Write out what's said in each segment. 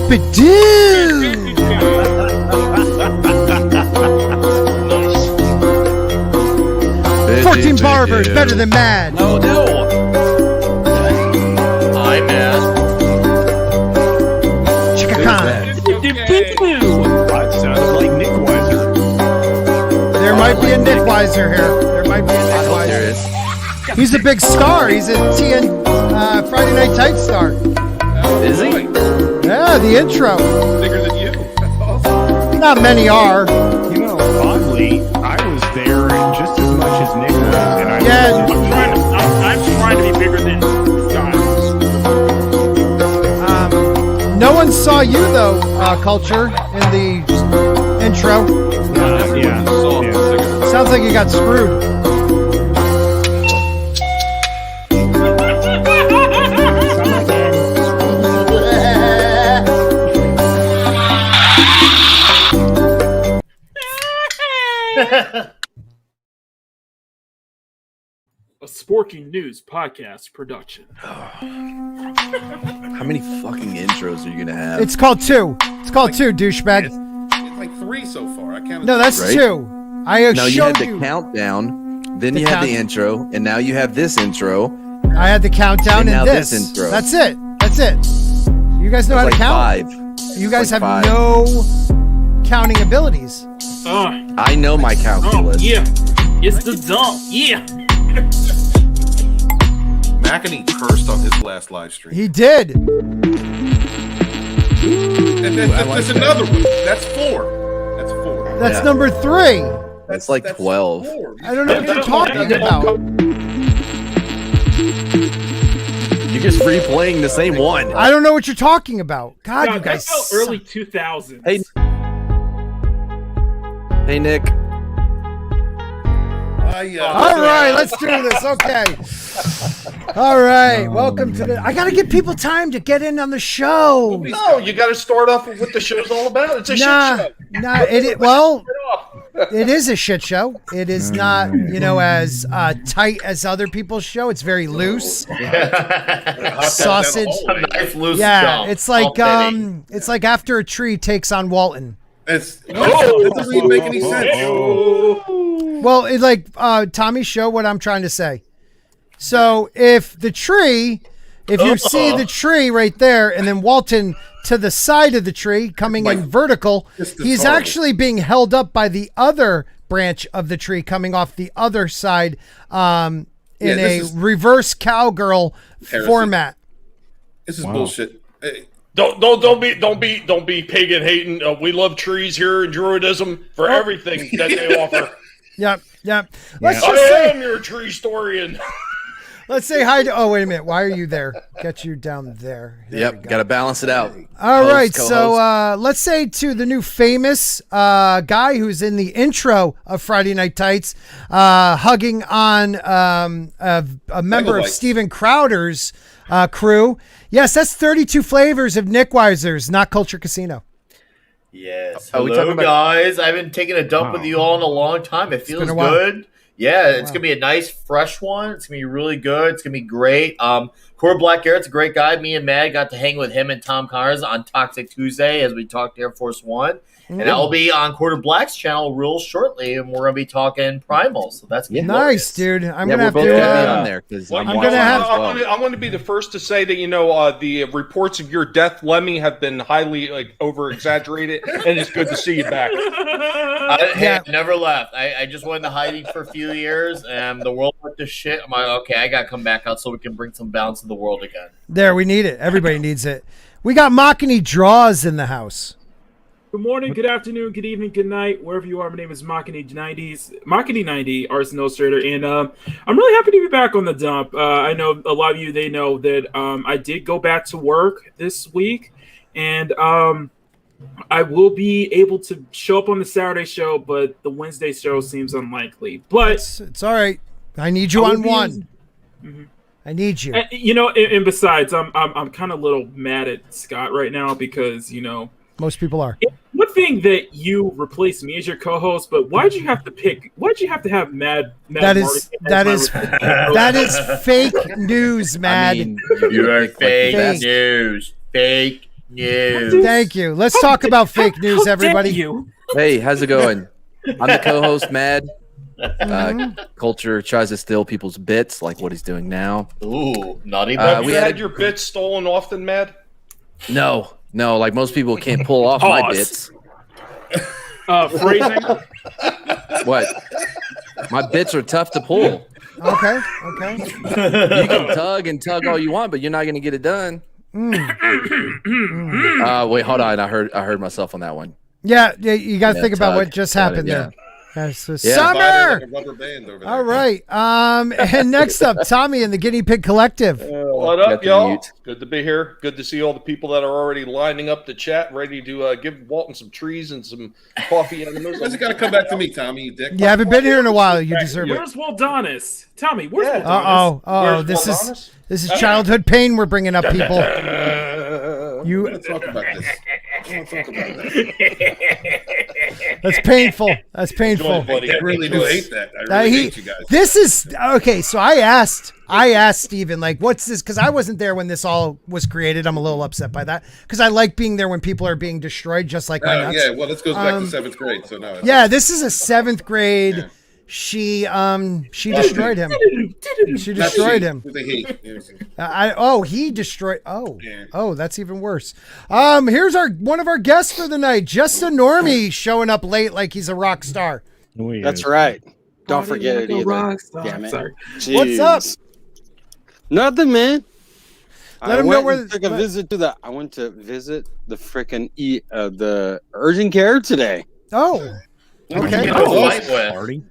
Ba-doo-ba-doo! 14 barbers, better than mad. Oh no! I'm mad. Chicka-con. That sounded like Nick Weiser. There might be a Nick Weiser here. There might be a Nick Weiser. He's a big star. He's a TN Friday Night Tights star. Is he? Yeah, the intro. Bigger than you. Not many are. You know, oddly, I was there just as much as Nick was. And I I'm trying to be bigger than Scott. No one saw you though, Culture, in the intro. yeah. Sounds like you got screwed. A Sporking News podcast production. How many fucking intros are you gonna have? It's called two. It's called two, douchebag. It's like 3 so far. I can't. No, that's Right? two. I No, you showed had you. the countdown, then The you had count- the intro, and now you have this intro. I had the countdown And now and this this. intro. That's it. That's it. You guys know how to Like count? 5. You guys like have 5. no counting abilities. I know my calculus. Yeah. It's the dump. Yeah. McEnany cursed on his last live stream. He did. And then there's another one. That's 4. That's 4. That's Yeah. number 3. That's like 12. 4. I don't know what you're talking about. You're just replaying the same one. I don't know what you're talking about. God, you guys. That's how early 2000s. Hey, hey, Nick. All right, let's do this. Okay. All right, welcome to the. I gotta give people time to get in on the show. No, you got to start off with what the show's all about. It's a shit show. Well, it is a shit show. It is not, as tight as other people's show. It's very loose. Sausage. A nice loose Yeah, jump. it's like All fitting. it's like After a Tree takes on Walton. It doesn't even make any sense. Well, it's like Tommy's show. What I'm trying to say. So if you see the tree right there, and then Walton to the side of the tree coming in vertical, he's actually being held up by the other branch of the tree coming off the other side in a reverse cowgirl format. This is bullshit. Hey, Don't be pagan hating. We love trees here in Druidism for everything that they offer. Yep. Let's I just say, am your tree historian. let's say hi to. Oh, wait a minute. Why are you there? Get you down there. Yep, got to balance it out. All Host, right, co-host. so let's say to the new famous guy who's in the intro of Friday Night Tights, hugging on a member of Steven Crowder's crew. Yes, that's 32 flavors of Nick Weiser's, not Culture Casino. Yes. Are we Hello, talking about- guys. I've been taking a dump with you all in a long time. It feels been a while. good. Yeah, it's gonna be a nice, fresh one. It's gonna be really good. It's gonna be great. Core Black Garrett's a great guy. Me and Matt got to hang with him and Tom Connors on Toxic Tuesday as we talked Air Force One. And I'll be on Quarter Black's channel real shortly, and we're gonna be talking Primal. So that's gonna be Nice, dude. I'm Yeah, gonna we're have both to. going to be on there because Well, I'm I'm watching gonna have- as well. I'm going to be the first to say that the reports of your death, Lemmy, have been highly over exaggerated, and it's good to see you back. Yeah. I never left. I just went into hiding for a few years, and the world went to shit. I'm like, okay, I got to come back out so we can bring some balance to the world again. There, we need it. Everybody needs it. We got Mackany Draws in the house. Good morning, good afternoon, good evening, good night, wherever you are. My name is Mackany90, Arts Illustrator, and I'm really happy to be back on the dump. I know a lot of you, they know that I did go back to work this week, and I will be able to show up on the Saturday show, but the Wednesday show seems unlikely. But It's all right. I need you on one. I need you. and besides, I'm kind of a little mad at Scott right now because Most people are. what one thing that you replaced me as your co-host, but why'd you have to have Mad That is fake news, Mad. I mean, You are fake Fake. news. Fake news. Thank you. Let's talk about fake news, everybody. You. Hey, how's it going? I'm the co-host, Mad. Culture tries to steal people's bits, like what he's doing now. Ooh, naughty. Uh, We had your bits stolen often, Mad? No, like most people can't pull off my bits. Phrasing. What? My bits are tough to pull. Okay. You can tug all you want, but you're not going to get it done. Wait, hold on. I heard myself on that one. Yeah, you got to think about tug. what just happened Yeah. there. That's Yeah. Summer. Like a rubber band over there. All right. And next up, Tommy and the Guinea Pig Collective. What Got up, the y'all? mute. Good to be here. Good to see all the people that are already lining up to chat, ready to give Walton some trees and some coffee enemas. Why's it got to come back to me, Tommy, you dick? You haven't been here in a while. You deserve it. Where's Waldonis? Tommy, where's Yeah. Waldonis? Oh, this is childhood pain we're bringing up, people. I want to talk about this. That's painful. That's painful. buddy. I really do hate that. I really hate you guys. This is okay. So I asked Steven, like, what's this? Because I wasn't there when this all was created. I'm a little upset by that because I like being there when people are being destroyed, just like my nuts. Yeah, well, this goes back to 7th grade. So no. Yeah, this is a 7th grade. Yeah. She destroyed him. She destroyed him. He destroyed. Oh, that's even worse. Here's one of our guests for the night, JustANormie, showing up late like he's a rock star. That's right. Don't forget it either. Damn it. Sorry. What's up? Nothing, man. Let him know where. I went to visit the freaking the urgent care today. Oh. Okay. Party.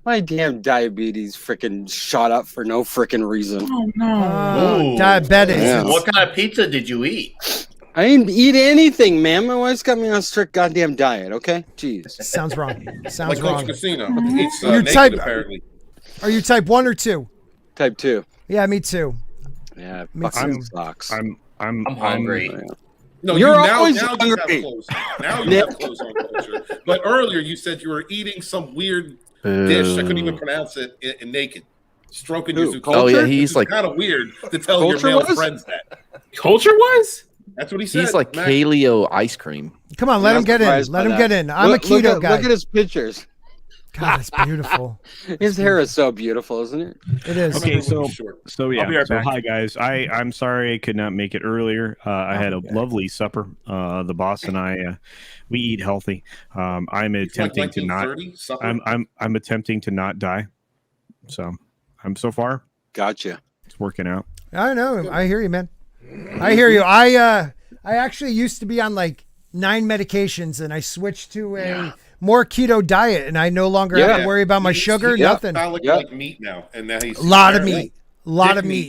My damn diabetes freaking shot up for no freaking reason. Oh no. Diabetes. Yeah. What kind of pizza did you eat? I didn't eat anything, man. My wife's got me on a strict goddamn diet, okay? Jeez. Sounds wrong. Sounds Like wrong. Coach Casino. It's You're naked, type- apparently. Are you type 1 or 2? Type 2. Yeah, me too. Yeah, Me fucking too. sucks. I'm hungry. No, You're now always you hungry. have clothes. Now you have clothes on culture. But earlier you said you were eating some weird dish. I couldn't even pronounce it in naked. Stroking your zucchini. Oh yeah, he's like kind of weird to tell your Culture male was? friends that. Culture was? That's what he said. he's like Mac. paleo ice cream. Come on, let him get in. surprised Let by him that. get in. I'm a keto look guy. Look at his pictures. God, it's beautiful. His hair is so beautiful, isn't it? It is. Okay, so I'll be right back. hi guys. I'm sorry I could not make it earlier. I had a lovely supper. The boss and I we eat healthy. I'm attempting to not. I'm attempting to not die. So I'm so far. Gotcha. It's working out. I know. I hear you, man. I hear you. I actually used to be on like 9 medications, and I switched to a more keto diet, and I no longer have to worry about my sugar. Nothing. Like meat now, and now he's A lot of meat.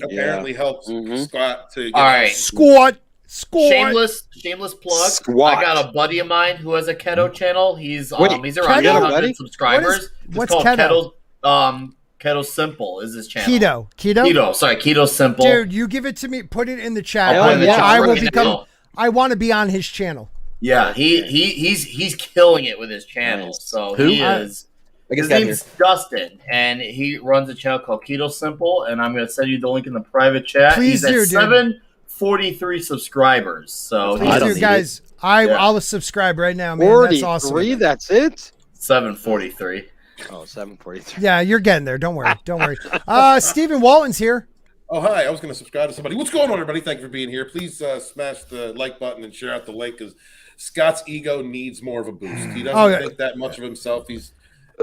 Apparently helps Scott to. All right. Squat. Shameless plug. Squat. I got a buddy of mine who has a keto channel. He's Wait, he's around keto? 800 subscribers. What's it's called keto? Keto Simple is his channel. Keto Simple. Dude, you give it to me. Put it in the chat. I'll put it in the chat I will right become. now. I want to be on his channel. Yeah, he's killing it with his channel. Nice. So Who? he is. I guess His name's Dustin, and he runs a channel called Keto Simple, and I'm going to send you the link in the private chat. Please He's at do, dude. 743 subscribers. So Please do, need guys. I'll subscribe right now, man. That's 43, awesome. that's it? 743. Oh, 743. Yeah, you're getting there. Don't worry. Don't worry. Stephen Walton's here. Oh, hi. I was going to subscribe to somebody. What's going on, everybody? Thank you for being here. Please smash the like button and share out the link because Scott's ego needs more of a boost. He doesn't think that much of himself. He's,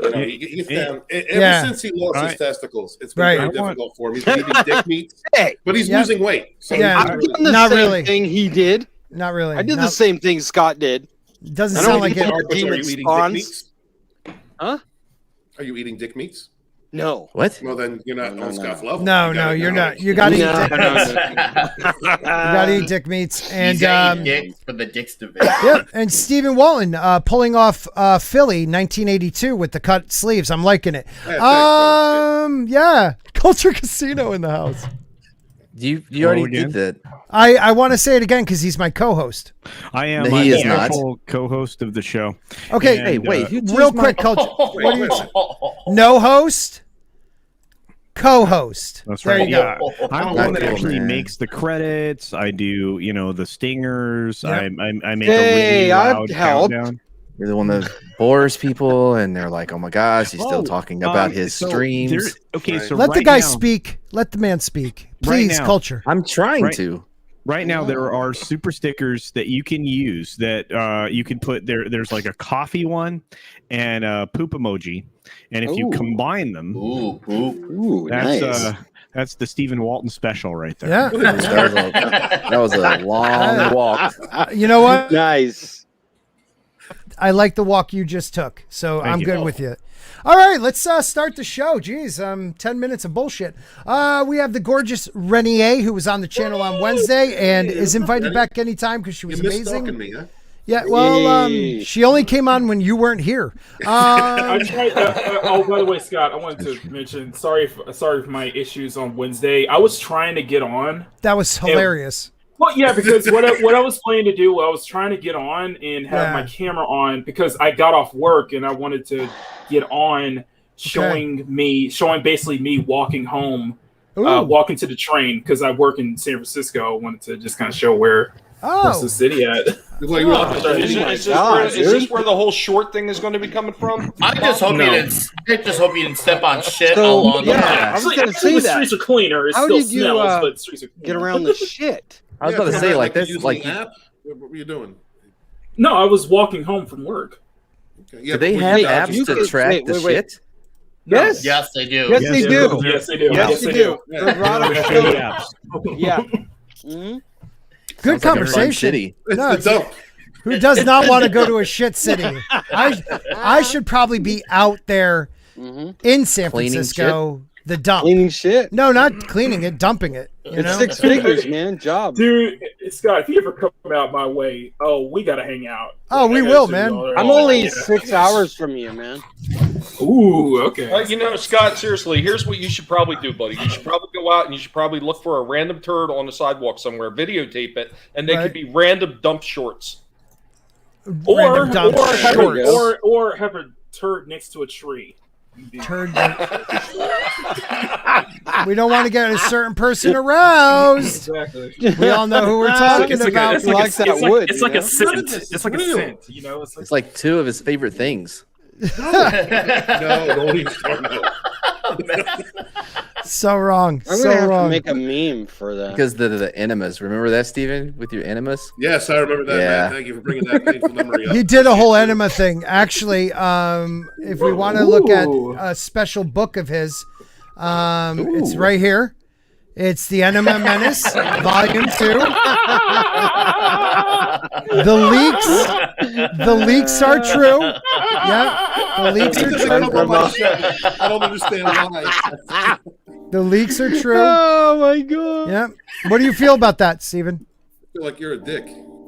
he gets down. Ever since he lost his testicles, it's been very difficult for him. He's eating dick meat, but he's losing weight. So I've done the same thing he did. Not really. I did the same thing Scott did. Doesn't sound like it. Are you eating dick meats? Huh? Are you eating dick meats? No. What? Well, then you're not on Scott's level. No, you're not. You got to eat dick meats. You got to eat dick meats. And dicks for the dicks division. Yep. And Stephen Walton pulling off Philly 1982 with the cut sleeves. I'm liking it. Yeah. Culture Casino in the house. You already did that. I want to say it again because he's my co-host. I am. He is the not. actual co-host of the show. Okay, And, Hey, wait. real quick, Culture. What do you? No host, co-host. That's There right. you Yeah, go. I'm the Not one that cool, actually man. makes the credits. I do, the stingers. Yep. I make a really Hey, I've loud helped. countdown. You're the one that bores people, and they're like, "Oh my gosh, he's still talking about his so streams." So Let the right guy now- speak. Let the man speak, Right please. now. Culture. I'm trying Right. to. Right now, there are super stickers that you can use that you can put there. There's like a coffee one and a poop emoji. And if you Ooh. combine them, Ooh, poop. Ooh, that's nice. that's the Stephen Walton special right there. Yeah. That was a long walk. You know what? Nice. I like the walk you just took, so Thank I'm you. good with you. All right, let's start the show. Jeez, 10 minutes of bullshit. We have the gorgeous Renegade, who was on the channel on Wednesday and is invited back anytime because she was You missed amazing. talking me, huh? Yeah, well, Yay. she only came on when you weren't here. I tried. By the way, Scott, I wanted to mention. Sorry for my issues on Wednesday. I was trying to get on. That was hilarious. Well, yeah, because what I was planning to do, I was trying to get on and have my camera on because I got off work and I wanted to get on, showing basically me walking home, walking to the train because I work in San Francisco. I wanted to just kind of show where's the city at. Is this where the whole short thing is going to be coming from? I just hope you didn't step on shit So, along the yeah, way. I was Actually, gonna say the that. streets are cleaner. It How still did you, smells, but the streets are cleaner. Get around the shit. I was about to say, like this, using like the app? What were you doing? No, I was walking home from work. Okay. do they have apps to track the shit? Yes. Yes, they do. Yes, they do. Yes, they do. Yes, they do. Yeah. The Rodge Show H. the apps. Yeah. Mhm. Good Sounds like a fun conversation. city. No, It's the dump. who does not want to go to a shit city? I should probably be out there in San Cleaning Francisco. The dump. Cleaning shit. No, not cleaning it, dumping it. You It's know? 6 figures, man. Job. Dude, Scott, if you ever come out my way, we gotta hang out. Oh, we I gotta will, see man. you all. I'm only Yeah. 6 hours from you, man. Ooh, okay. Scott, seriously, here's what you should probably do, buddy. You should probably go out and you should probably look for a random turd on the sidewalk somewhere, videotape it, and they Right. could be random dump shorts. Random dump shorts. Or have a turd next to a tree. Turd. We don't want to get a certain person aroused. Exactly. We all know who we're talking It's like about. it's like Like that wood, it's like you a know? scent. This It's like a real. scent. You know, It's like two of his favorite things. No, don't even start now. So wrong. I'm So gonna have wrong. to make a meme for that. Because the enemas. Remember that, Steven, with your enemas? Yes, I remember that, Yeah. man. Thank you for bringing that painful memory up. He did a whole enema thing. Actually, if we want to look at Ooh. a special book of his, it's right here. It's the Enema Menace, Volume 2. The leaks are true. Yeah, the leaks He are doesn't true. come on my show. I don't understand why. The leaks are true. Oh my god. Yeah. What do you feel about that, Stephen? I feel like you're a dick.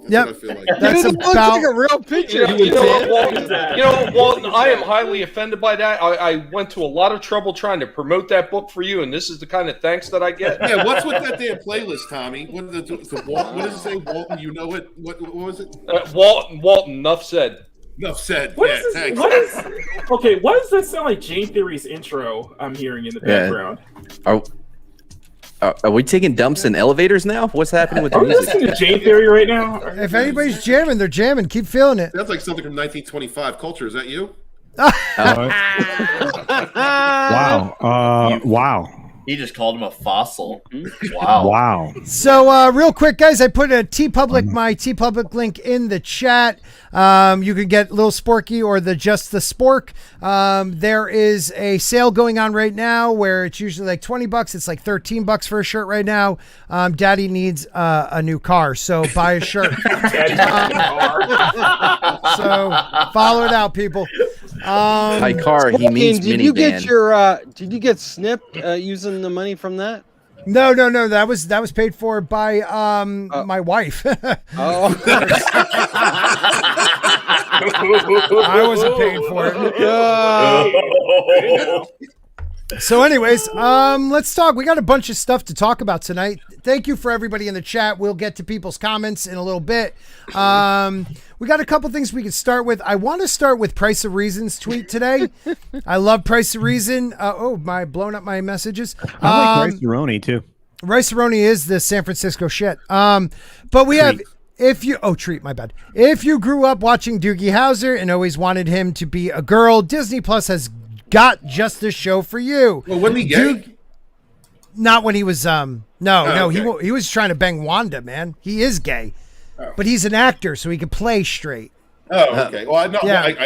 Yep. That's what I feel like. That's Dude, it looks about. like a real picture. You know what, Walton? Walton, I am highly offended by that. I went to a lot of trouble trying to promote that book for you, and this is the kind of thanks that I get. Yeah, what's with that damn playlist, Tommy? What does it say, Walton? You know it? What was it? Walton, enough said. Enough said. What Yeah, is this? thanks. What is? Okay, why does that sound like Jayne Theory's intro? I'm hearing in the Yeah. background. Are we taking dumps in elevators now? What's happening with the Are we music? listening to Jayne Theory right now? If anybody's jamming, they're jamming. Keep feeling it. Sounds like something from 1925 culture. Is that you? Wow. Wow. He just called him a fossil. Wow. Wow. So real quick, guys, I put my TeePublic link in the chat. You can get Lil Sporky or the Just the Spork. There is a sale going on right now where it's usually like $20. It's like $13 for a shirt right now. Daddy needs a new car, so buy a shirt. So follow it out, people. By car, he means Did you get minivan. your? Did you get Snip using the money from that? No. That was paid for by my wife. Oh, I wasn't paying for it. So anyways, let's talk. We got a bunch of stuff to talk about tonight. Thank you for everybody in the chat. We'll get to people's comments in a little bit. We got a couple things we can start with. I want to start with Price of Reason's tweet today. I love Price of Reason. Blowing up my messages. I like Rice-A-Roni too. Rice-A-Roni is the San Francisco shit. But we have, if you grew up watching Doogie Howser and always wanted him to be a girl, Disney Plus has got just the show for you. Well, wasn't he gay? Not when he was, he was trying to bang Wanda, man. He is gay, but he's an actor, so he can play straight. Oh, okay. Well, no,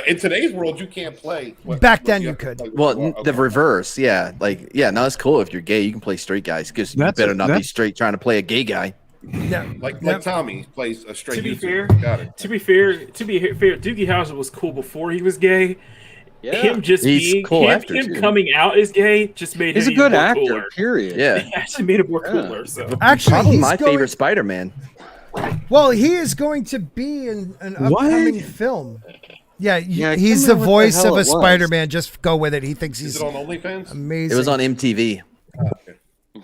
in today's world, you can't play. Back then, you could. The reverse, yeah. No, it's cool if you're gay. You can play straight guys because you better not be straight trying to play a gay guy. Yeah, like Tommy plays a straight. To be fair, Doogie Howser was cool before he was gay. Yeah. Him coming out as gay just made him a good actor. Cooler. Period. Yeah, it actually made him more cooler. So actually, probably my favorite Spider-Man. Well, he is going to be in an upcoming film. Yeah, he's the voice of a Spider-Man. Just go with it. He thinks he's it on OnlyFans? Amazing. It was on MTV. Okay.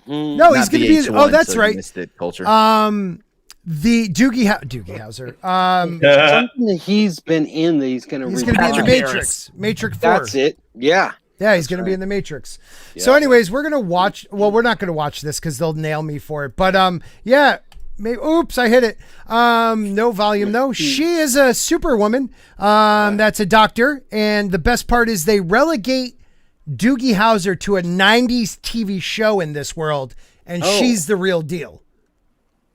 No, he's going to be. Oh, that's so right. Missed it, Culture. The Doogie Howser. Something that he's been in that he's going to be in the Matrix. Matrix 4. That's it. Yeah. Yeah, he's going to be in the Matrix. Yeah. So, anyways, we're going to watch. Well, we're not going to watch this because they'll nail me for it. But yeah. Oops, I hit it. No volume, though. She is a superwoman. That's a doctor. And the best part is they relegate Doogie Howser to a 90s TV show in this world. And she's the real deal.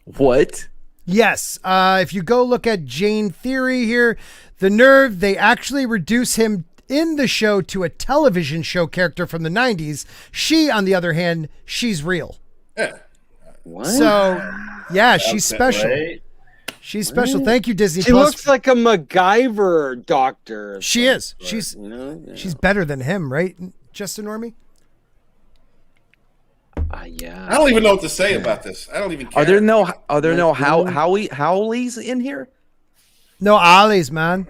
What? Yes. If you go look at Jayne Theory here, the nerve, they actually reduce him in the show to a television show character from the 90s. She, on the other hand, she's real. Yeah. What? So, yeah, she's special. She's special. What? Thank you, Disney Plus. She looks like a MacGyver doctor. She is. She's better than him, right? JustANormie? Yeah. I don't even know what to say about this. I don't even care. Are there no Howleys in here? No Ollies, man.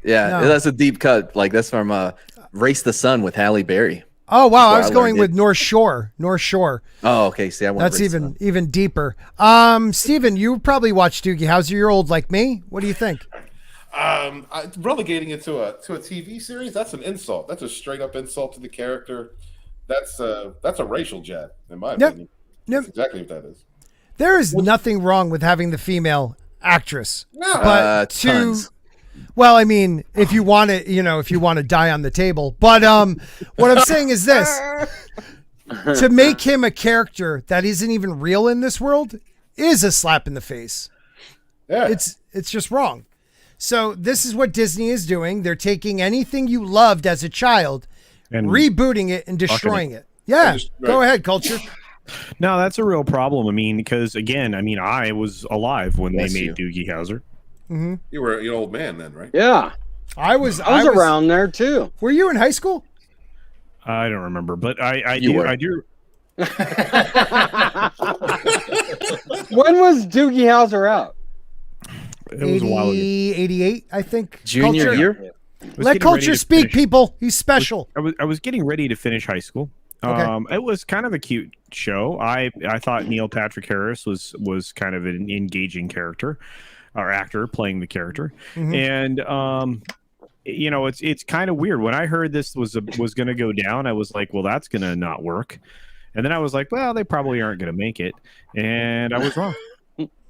Yeah, that's a deep cut. Like that's from Race the Sun with Halle Berry. Oh wow, I was going with North Shore. Oh, okay. See, that's even deeper. Steven, you probably watched Doogie Howser. You're old like me. What do you think? Relegating it to a TV series, that's an insult. That's a straight up insult to the character. That's a racial jab, in my opinion. That's exactly what that is. There is nothing wrong with having the female actress. No, but tons. Well, I mean, if you want to die on the table. But what I'm saying is this. To make him a character that isn't even real in this world is a slap in the face. Yeah. It's just wrong. So this is what Disney is doing. They're taking anything you loved as a child and rebooting it and destroying it. Yeah. Go ahead, Culture. No, that's a real problem. I mean, because again, I was alive when they made Doogie Howser. Mm-hmm. You were an old man then, right? Yeah. I was around there too. Were you in high school? I don't remember, but I do. When was Doogie Howser out? It was a while ago. 88, I think. Junior year? Let Culture speak, people. He's special. I was getting ready to finish high school. Okay. It was kind of a cute show. I thought Neil Patrick Harris was kind of an engaging character. Our actor playing the character, and it's kind of weird. When I heard this was going to go down, I was like, well, that's going to not work. And then I was like, well, they probably aren't going to make it, and I was wrong.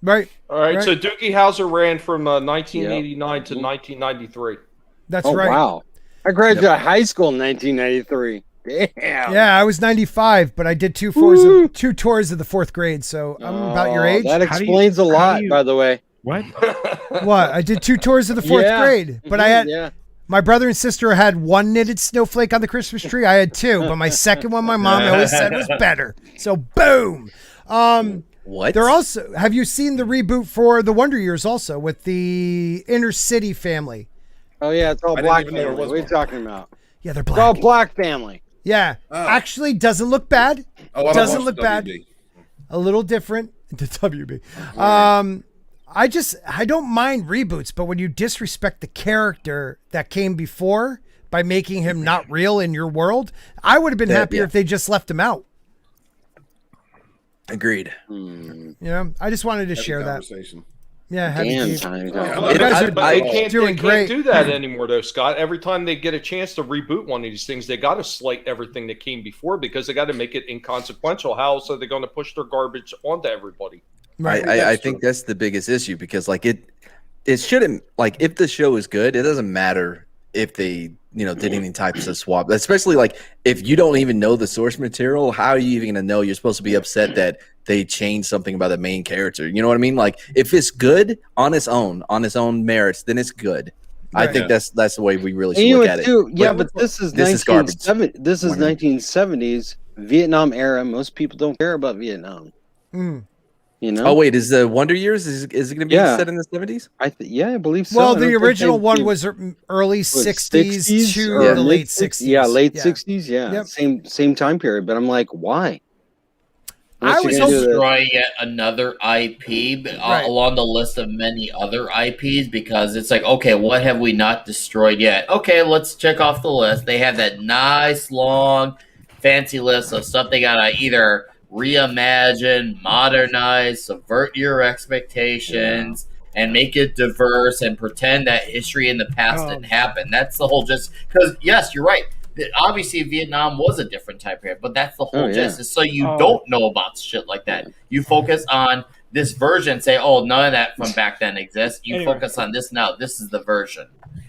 Right. All right. So Doogie Howser ran from 1989 to 1993. That's right. Wow. I graduated high school in 1993. Damn. Yeah, I was 95, but I did two tours of the fourth grade, so I'm about your age. That explains a lot, by the way. What? What? I did 2 tours of the fourth grade, but I had my brother and sister had one knitted snowflake on the Christmas tree. I had 2, but my second one, my mom always said was better. So boom. What? They're also. Have you seen the reboot for the Wonder Years also with the Inner City family? Oh yeah, it's all black family. What are you talking about? Yeah, they're black. It's all black family. Yeah, actually doesn't look bad. Doesn't look bad. A little different. The WB. I don't mind reboots, but when you disrespect the character that came before by making him not real in your world. I would have been happier if they just left him out. Agreed. Yeah, I just wanted to share that. Yeah, Damn time. You guys are doing great. Can't do that anymore, though, Scott. Every time they get a chance to reboot one of these things, they got to slight everything that came before because they got to make it inconsequential. How else are they going to push their garbage onto everybody? Right. I think that's the biggest issue because, like, it shouldn't, like, if the show is good, it doesn't matter if they, did any types of swap, especially like if you don't even know the source material. How are you even going to know? You're supposed to be upset that they changed something about the main character. You know what I mean? Like, if it's good on its own merits, then it's good. Right. I think that's the way we really should look at it. Yeah, but this is 1970s Vietnam era. Most people don't care about Vietnam. Oh wait, is the Wonder Years is it going to be set in the 70s? I believe so. Well, the original one was early 60s to the late 60s. Yeah, late 60s. Yeah, yep. Same time period. But I'm like, why? I was destroying yet another IP along the list of many other IPs because it's like, okay, what have we not destroyed yet? Okay, let's check off the list. They have that nice long fancy list of stuff they gotta either reimagine, modernize, subvert your expectations, and make it diverse and pretend that history in the past didn't happen. That's the whole gist. Because, yes, you're right. Obviously, Vietnam was a different time period, but that's the whole gist. Is so you don't know about shit like that. You focus on this version, say, oh, none of that from back then exists. You focus on this now. This is the version.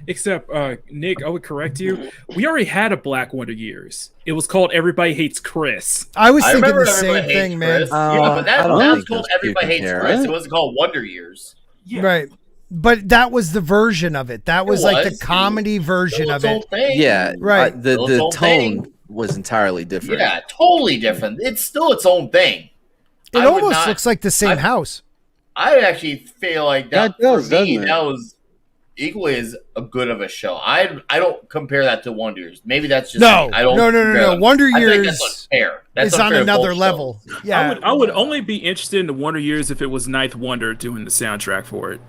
Except, Nick, I would correct you. We already had a Black Wonder Years. It was called Everybody Hates Chris. I was thinking the same thing, man. Yeah, but that was called Everybody Hates Chris. It wasn't called Wonder Years. Yeah. Right. But that was the version of it. That was like the comedy version of it. Yeah, right. The tone was entirely different. Yeah, totally different. It's still its own thing. It almost looks like the same house. I actually feel like that for me, that was equally as a good of a show. I don't compare that to Wonder Years. Maybe that's just no. Me. I don't. No. Wonder Years that's unfair. That's is on another level. Yeah, I would only be interested in the Wonder Years if it was Ninth Wonder doing the soundtrack for it.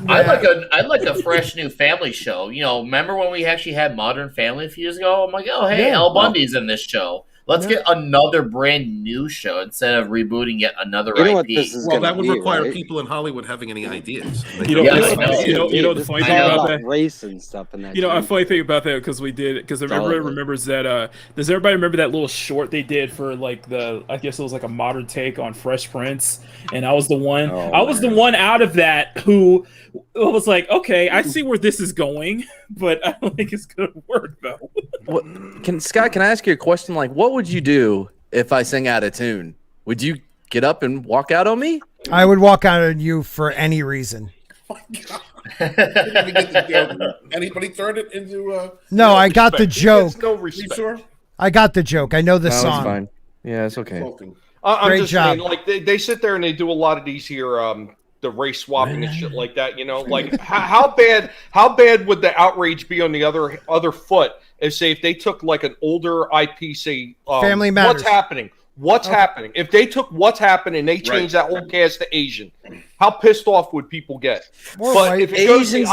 Yeah. I'd like a fresh new family show. Remember when we actually had Modern Family a few years ago? I'm like, oh, hey, Al Bundy's in this show. Let's get another brand new show instead of rebooting yet another IP. Well, that would require people in Hollywood having any ideas. The funny thing about that, race and stuff in that. A funny thing about that because everybody remembers that. Does everybody remember that little short they did for like I guess it was like a modern take on Fresh Prince, and I was the one. The one out of that who was like, okay, I see where this is going, but I don't think it's gonna work though. Scott, can I ask you a question? Like, what would you do if I sang out of tune? Would you get up and walk out on me? I would walk out on you for any reason. Anybody turned it into No, I got the joke. No respect. Sure? I got the joke. I know the song. It's fine. Yeah, it's okay. I'm Great just job. saying, like they sit there and they do a lot of these here the race swapping and shit like that, like how bad would the outrage be on the other foot if they took like an older IP, say Family Matters. What's happening? If they took What's Happening and they changed that whole cast to Asian, how pissed off would people get? But if it goes the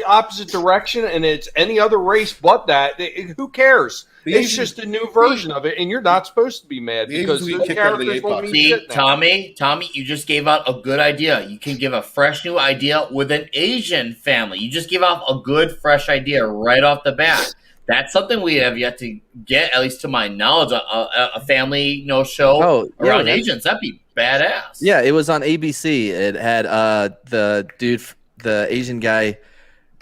opposite direction and it's any other race but that, who cares? It's just a new version of it, and you're not supposed to be mad because the characters won't mean shit now. Tommy, you just gave out a good idea. You can give a fresh new idea with an Asian family. You just give out a good, fresh idea right off the bat. That's something we have yet to get, at least to my knowledge, a family show around Asians. That'd be badass. Yeah, it was on ABC. It had the Asian guy,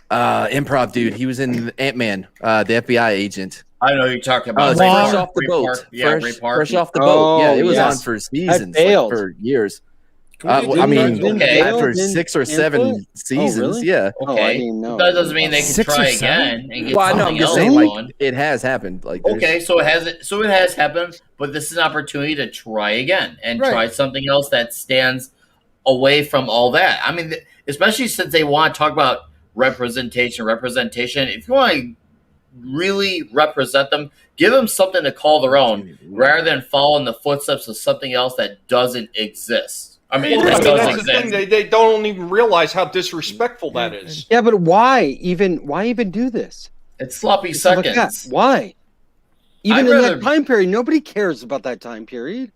improv dude. He was in Ant-Man, the FBI agent. I know you're talking about. Fresh off the boat. Fresh off the boat. Yeah, it was on for seasons, for years. For 6 or 7 seasons. Really? Yeah. Okay. That doesn't mean they can try again and get something else going. It has happened. So it has happened, but this is an opportunity to try again and try something else that stands away from all that. I mean, especially since they want to talk about representation. If you want to really represent them, give them something to call their own rather than follow in the footsteps of something else that doesn't exist. I mean, that's the thing. They don't even realize how disrespectful that is. Yeah, but why even do this? It's sloppy seconds. Like why? Even in that time period, nobody cares about that time period.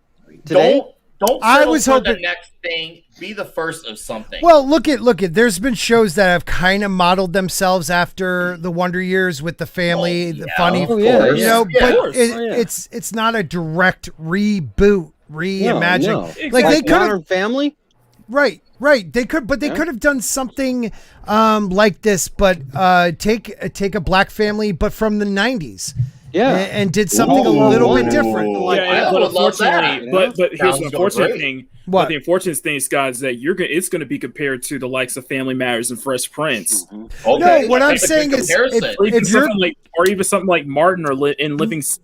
Today? Don't settle for the next thing. Be the first of something. Well, look at. There's been shows that have kind of modeled themselves after the Wonder Years with the family, the funny, but it's not a direct reboot, reimagining. Like they could have Family, right. They could, but they could have done something like this, but take a black family, but from the 90s. Yeah, and did something a little bit different. But unfortunately, but here's the unfortunate thing. What? But the unfortunate thing, Scott, is that it's going to be be compared to the likes of Family Matters and Fresh Prince. Okay. No, what I'm saying is, even something like Martin or Living. That's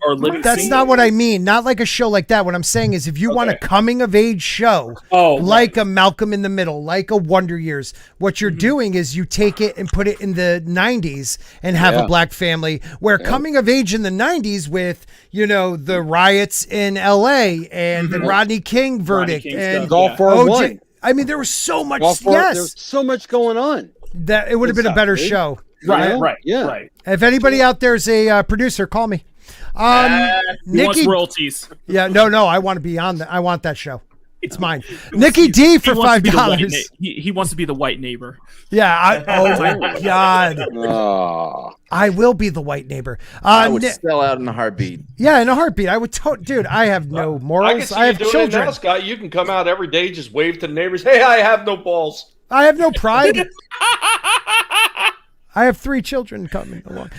Single. not what I mean. Not like a show like that. What I'm saying is, if you want a coming of age show, like a Malcolm in the Middle, like a Wonder Years, what you're doing is you take it and put it in the 90s and have a black family. Where coming of age in the 90s with the riots in L.A. and the Rodney King verdict and Golf for one. I mean, there was so much. There's so much going on that it would have been a better show. Right. If anybody out there is a producer, call me. Nikki wants royalties. Yeah, no, I want to be on that. I want that show. It's mine. Nikki D for $5. He wants to be the white neighbor. Yeah. Oh my God. I will be the white neighbor. I would sell out in a heartbeat. Yeah, in a heartbeat. I would. Dude, I have no morals. I have children. Now, Scott, you can come out every day, just wave to the neighbors. Hey, I have no balls. I have no pride. I have 3 children coming along.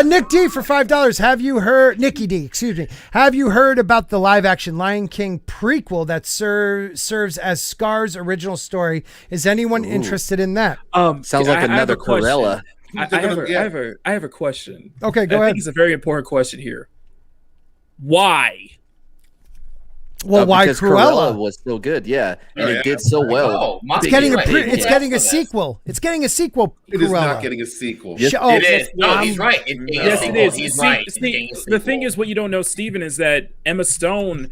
Nick D for $5. Have you heard, Nikki D, excuse me. Have you heard about the live action Lion King prequel that serves as Scar's original story? Is anyone interested in that? Sounds like another Cruella. I have a question. Okay, go ahead. I think it's a very important question here. Why? Well, why Cruella was so good, and it did so well. It's getting a sequel. It's getting a sequel. It is not getting a sequel. It is. No, he's right. Yes, it is. He's right. The thing is, what you don't know, Steven, is that Emma Stone,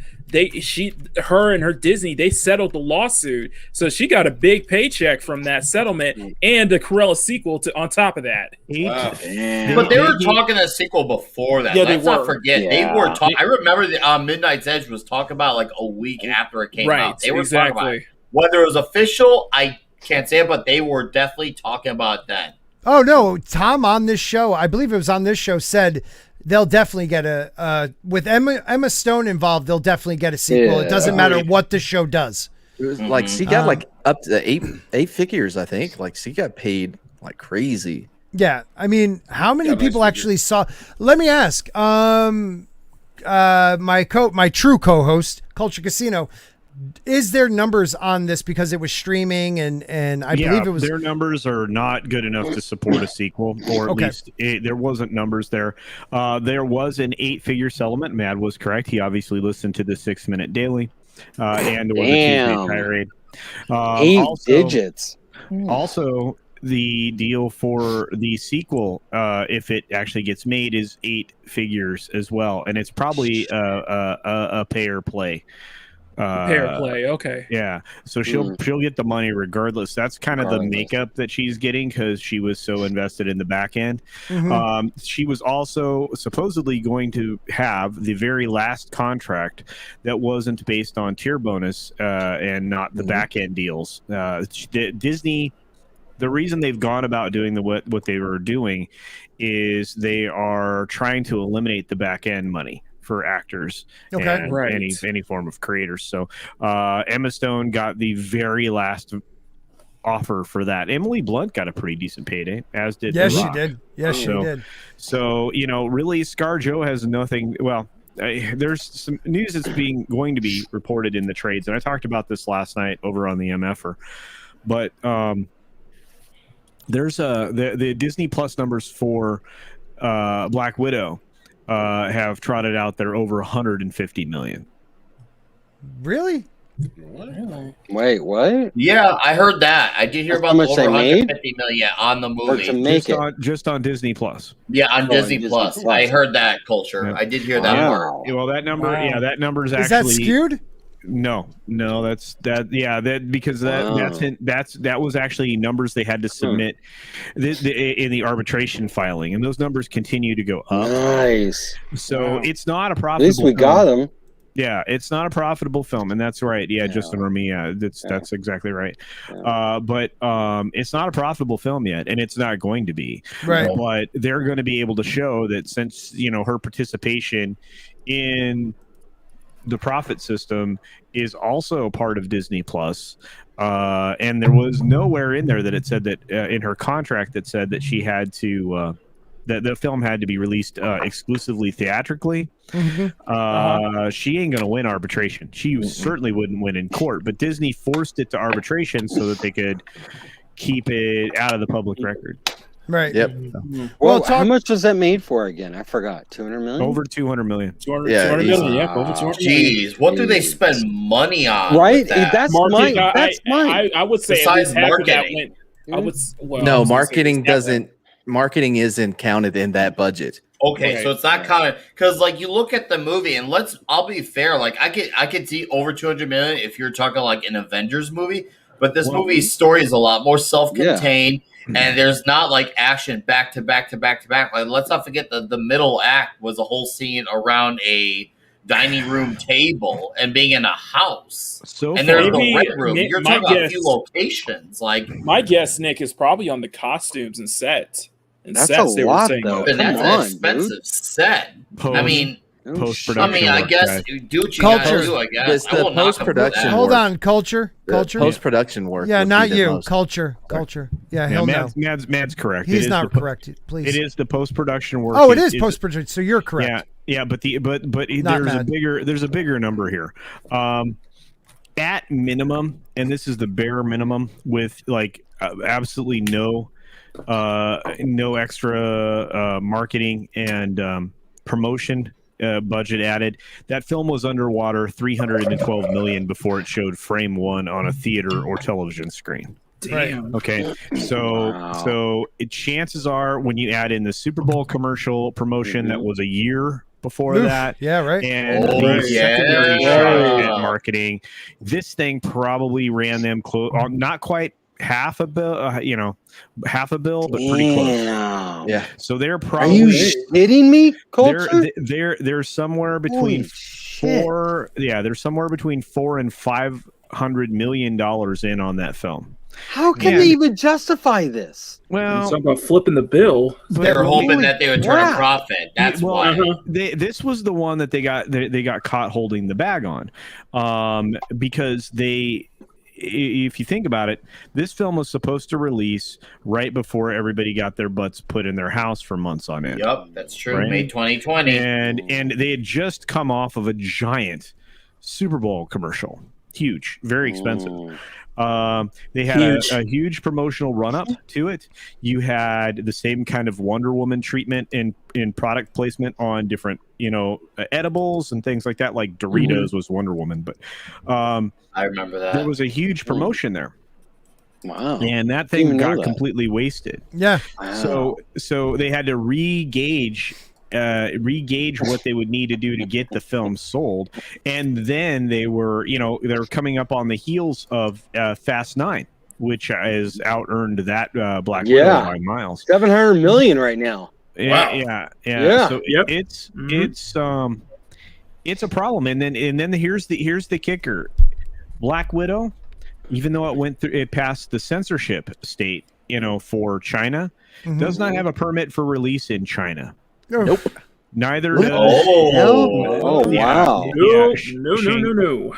her and her Disney, they settled the lawsuit, so she got a big paycheck from that settlement and the Cruella sequel on top of that. Wow. But they were talking a sequel before that. Let's not forget. They were talking. I remember the Midnight's Edge was talking about like a week after it came out. They were talking about it. Whether it was official, I can't say it, but they were definitely talking about that. Oh no, Tom on this show, I believe it was on this show, said they'll definitely get with Emma Stone involved, they'll definitely get a sequel. It doesn't matter what the show does. It was like she got like up to eight figures, I think. Like she got paid like crazy. Yeah, I mean, how many people actually saw? Let me ask. My true co-host, Culture Casino. Is there numbers on this because it was streaming and I believe it was their numbers are not good enough to support a sequel, or at least there wasn't numbers there. There was an 8-figure settlement. Mad was correct. He obviously listened to the 6 Minute Daily and the Tuesday tirade. 8 digits. Also, the deal for the sequel, if it actually gets made, is 8 figures as well, and it's probably a pay or play. Okay. Yeah, so she'll get the money regardless. That's kind of the makeup that she's getting because she was so invested in the back end. She was also supposedly going to have the very last contract that wasn't based on tier bonus and not the back end deals. Disney, the reason they've gone about doing what they were doing is they are trying to eliminate the back end money for actors and any form of creators. So Emma Stone got the very last offer for that. Emily Blunt got a pretty decent payday, as did The Rock. She did. Yes, she did. So, really, ScarJo has nothing. Well, there's some news that's going to be reported in the trades, and I talked about this last night over on the MFer. But there's the Disney Plus numbers for Black Widow have trotted out there over 150 million. Really? Wait, what? Yeah, I heard that. I did hear about the over 150 million on the movie. Just on Disney Plus. Yeah, on Disney Plus. I heard that, Culture. I did hear that part. Well, that number, that number is actually. Is that skewed? No, that's that. Yeah, because that was actually numbers they had to submit in the arbitration filing, and those numbers continue to go up. Nice. So it's not a profitable. At least we got them. Yeah, it's not a profitable film, and that's right. Yeah, JustANormie. Yeah, that's exactly right. But it's not a profitable film yet, and it's not going to be. Right. But they're going to be able to show that since her participation in the profit system is also part of Disney Plus, and there was nowhere in there that it said that in her contract that said that she had to that the film had to be released exclusively theatrically. She ain't gonna win arbitration. She certainly wouldn't win in court, but Disney forced it to arbitration so that they could keep it out of the public record. Right. Yep. Well, how much was that made for again? I forgot. 200 million? Over 200 million. 200 million. Yeah, over 200 million. Jeez, what do they spend money on? Right. That? That's mine. I would say besides marketing. No, marketing doesn't. Marketing isn't counted in that budget. Okay, so it's not counted because, like, you look at the movie, and I'll be fair. Like, I could see over 200 million if you're talking like an Avengers movie, but this movie's story is a lot more self-contained. And there's not like action back to back to back to back. Like, let's not forget the middle act was a whole scene around a dining room table and being in a house. And there's the Red Room. Nick, you're talking about a few locations. Like, my guess, Nick, is probably on the costumes and set. That's sets, a lot, though. And that's an expensive set. I mean. Post-production. I guess do what you Culture. gotta do. I guess the post-production. Hold on, culture. Post-production work. Yeah, not you. Culture. Yeah, he'll know. Matt's correct. He's not correct. Please. It is the post-production work. Oh, it is post-production. So you're correct. Yeah, but there's a bigger number here. At minimum, and this is the bare minimum with like absolutely no extra marketing and promotion budget added. That film was underwater $312 million before it showed frame one on a theater or television screen. Damn. Okay, so chances are when you add in the Super Bowl commercial promotion that was a year before that, and the secondary shot marketing, this thing probably ran them close, not quite half a bill, but pretty close. Yeah. So they're probably. Are you kidding me, Culture? They're somewhere between four. Yeah, they're somewhere between $400 and $500 million in on that film. How can they even justify this? Well, it's about flipping the bill. They're hoping that they would turn a profit. That's why. This was the one that they got caught holding the bag on, because they. If you think about it, this film was supposed to release right before everybody got their butts put in their house for months on end. Yep, that's true. Right? May 2020. And they had just come off of a giant Super Bowl commercial. Huge, very expensive. They had a huge promotional run-up to it. You had the same kind of Wonder Woman treatment in product placement on different, edibles and things like that. Like Doritos was Wonder Woman, but I remember that. There was a huge promotion there. Wow. And that thing got completely wasted. Yeah. Wow. So they had to re-gauge what they would need to do to get the film sold, and then they were coming up on the heels of Fast 9, which has out-earned that Black Widow by miles. $700 million right now. Yeah. So it's a problem, and then here's the kicker: Black Widow, even though it passed the censorship state, for China, does not have a permit for release in China. Nope. Neither does. Wow. No.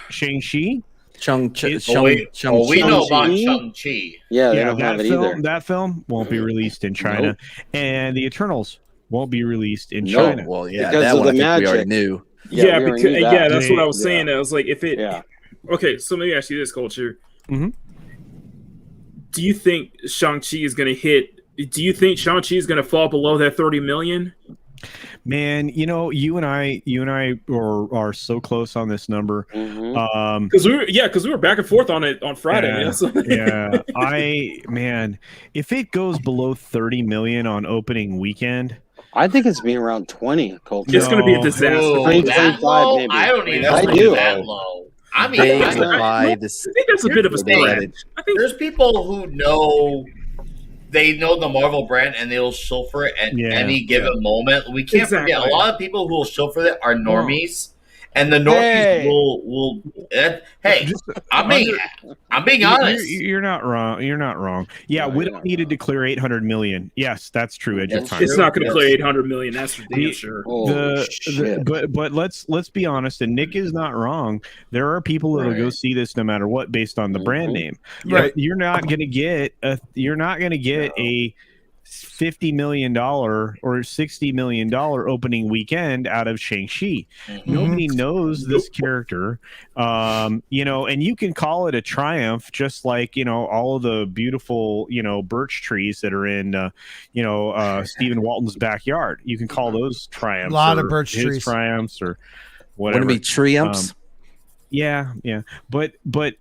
Shang-Chi. We know about Shang-Chi. Yeah, they don't have it either. That film won't be released in China, and the Eternals won't be released in China. Well, that one we already knew. That's what I was saying. I was like, if it. Yeah. Okay, so let me ask you this, Culture. Mm-hmm. Do you think Shang-Chi is going to hit? Do you think Shang-Chi is going to fall below that 30 million? Man, you and I are so close on this number. Because we were back and forth on it on Friday. If it goes below 30 million on opening weekend, I think it's being around 20. It's going to be a disaster. 25, maybe. I don't even think that low. I mean, they I will buy this. I think that's a bit of a stretch. I think there's people who know they know the Marvel brand and they'll show for it at any given moment. We can't forget a lot of people who will show for it are normies. And the normies will I'm being honest. You're not wrong. You're not wrong. Yeah, we don't need to clear 800 million. Yes, that's true. It's not going to clear 800 million. That's for damn sure. But let's be honest. And Nick is not wrong. There are people that'll go see this no matter what, based on the brand name. Right. You're not going to get a $50 million or $60 million opening weekend out of Shang-Chi. Nobody knows this character, and you can call it a triumph, just like all of the beautiful birch trees that are in Stephen Walton's backyard. You can call those triumphs. A lot of birch trees, triumphs, or whatever. Wouldn't it be triumphs? Yeah, but